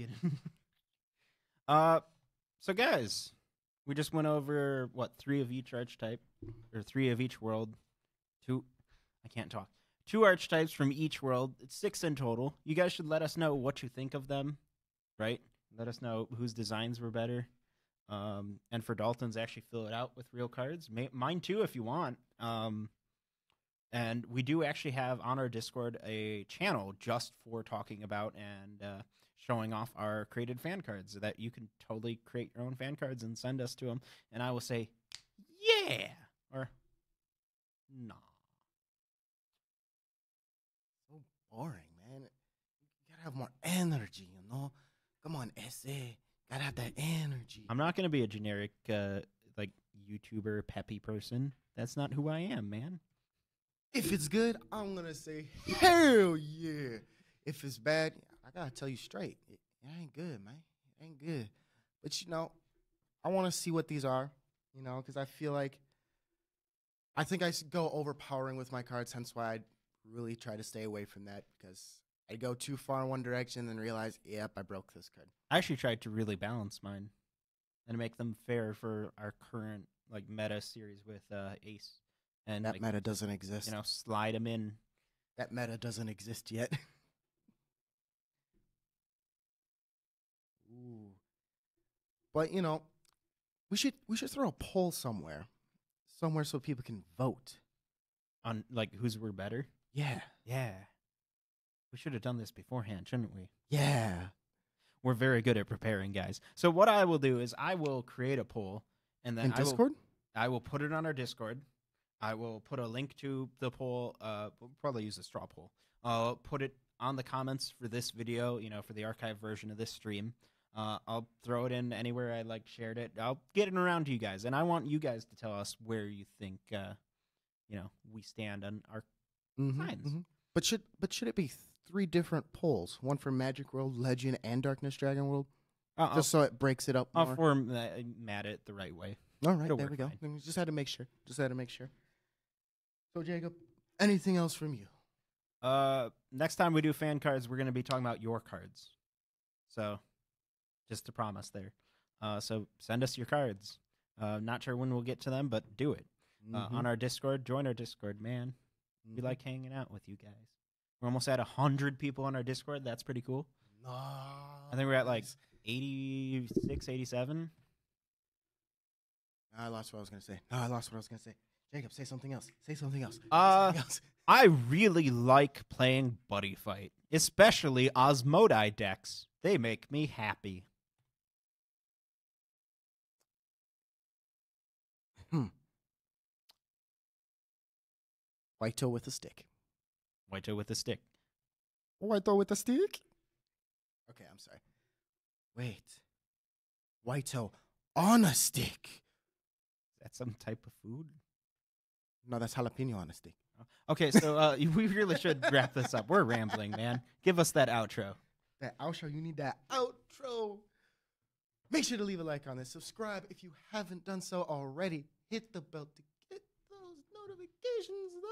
So guys, we just went over, 3 of each archetype, or 3 of each world. 2, I can't talk. 2 archetypes from each world. It's 6 in total. You guys should let us know what you think of them, right? Let us know whose designs were better. And for Dalton's, actually fill it out with real cards. Mine too, if you want. And we do actually have on our Discord a channel just for talking about and showing off our created fan cards, so that you can totally create your own fan cards and send us to them. And I will say, yeah, or nah.
So boring, man. You gotta have more energy, Come on, essay. Gotta have that energy.
I'm not going to be a generic, YouTuber peppy person. That's not who I am, man.
If it's good, I'm gonna say hell yeah. If it's bad, I gotta tell you straight. It ain't good, man. It ain't good. But I want to see what these are, because I feel like I think I go overpowering with my cards. Hence why I really try to stay away from that, because I go too far in one direction and realize, yep, I broke this card.
I actually tried to really balance mine and make them fair for our current meta series with Ace. And
that meta doesn't exist.
Slide them in.
That meta doesn't exist yet. Ooh. But we should throw a poll somewhere so people can vote
On whose were better.
Yeah.
We should have done this beforehand, shouldn't we?
Yeah.
We're very good at preparing, guys. So what I will do is I will create a poll, and then
In Discord?
I will put it on our Discord. I will put a link to the poll. We'll probably use a straw poll. I'll put it on the comments for this video, for the archive version of this stream. I'll throw it in anywhere I shared it. I'll get it around to you guys, and I want you guys to tell us where you think, we stand on our designs.
Mm-hmm. But should it be 3 different polls? One for Magic World, Legend, and Darkness Dragon World? Just so it breaks it up more?
I'll format it the right way.
All right, there we go. Just had to make sure. So, Jacob, anything else from you?
Next time we do fan cards, we're going to be talking about your cards. So, just to promise there. So, send us your cards. Not sure when we'll get to them, but do it. On our Discord, join our Discord, man. We like hanging out with you guys. We're almost at 100 people on our Discord. That's pretty cool.
Nice.
I think we're at 86, 87.
I lost what I was going to say. Jacob, say something else.
I really like playing Buddy Fight, especially Osmodai decks. They make me happy.
White toe with a stick.
White toe with a stick.
White toe with a stick? Okay, I'm sorry. Wait. White toe on a stick.
Is that some type of food?
No, that's jalapeno on a stick.
Okay, so we really should wrap this up. We're rambling, man. Give us that outro.
That outro, you need that outro. Make sure to leave a like on this. Subscribe if you haven't done so already. Hit the bell to get those notifications, though.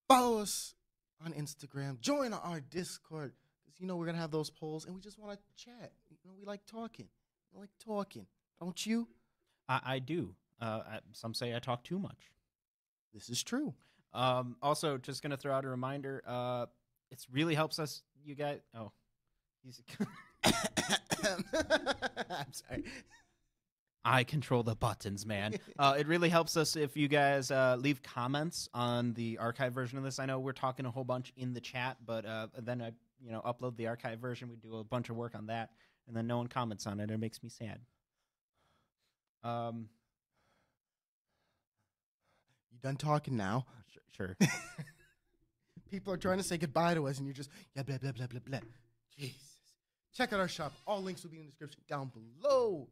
Follow us on Instagram. Join our Discord. Because, we're going to have those polls, and we just want to chat. We like talking. Don't you?
I do. Some say I talk too much.
This is true.
Also, just going to throw out a reminder. It really helps us, you guys. Oh.
I'm sorry.
I control the buttons, man. It really helps us if you guys leave comments on the archive version of this. I know we're talking a whole bunch in the chat, but then I upload the archive version. We do a bunch of work on that, and then no one comments on it. It makes me sad.
You done talking now?
Sure.
People are trying to say goodbye to us, and you're just, blah, blah, blah, blah, blah. Jesus. Check out our shop. All links will be in the description down below.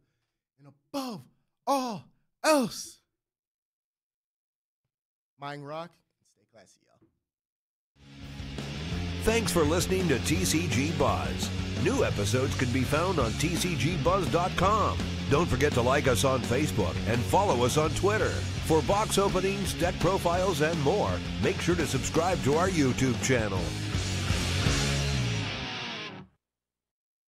And above all else, mind rock and stay classy, y'all.
Thanks for listening to TCG Buzz. New episodes can be found on tcgbuzz.com. Don't forget to like us on Facebook and follow us on Twitter. For box openings, deck profiles, and more, make sure to subscribe to our YouTube channel.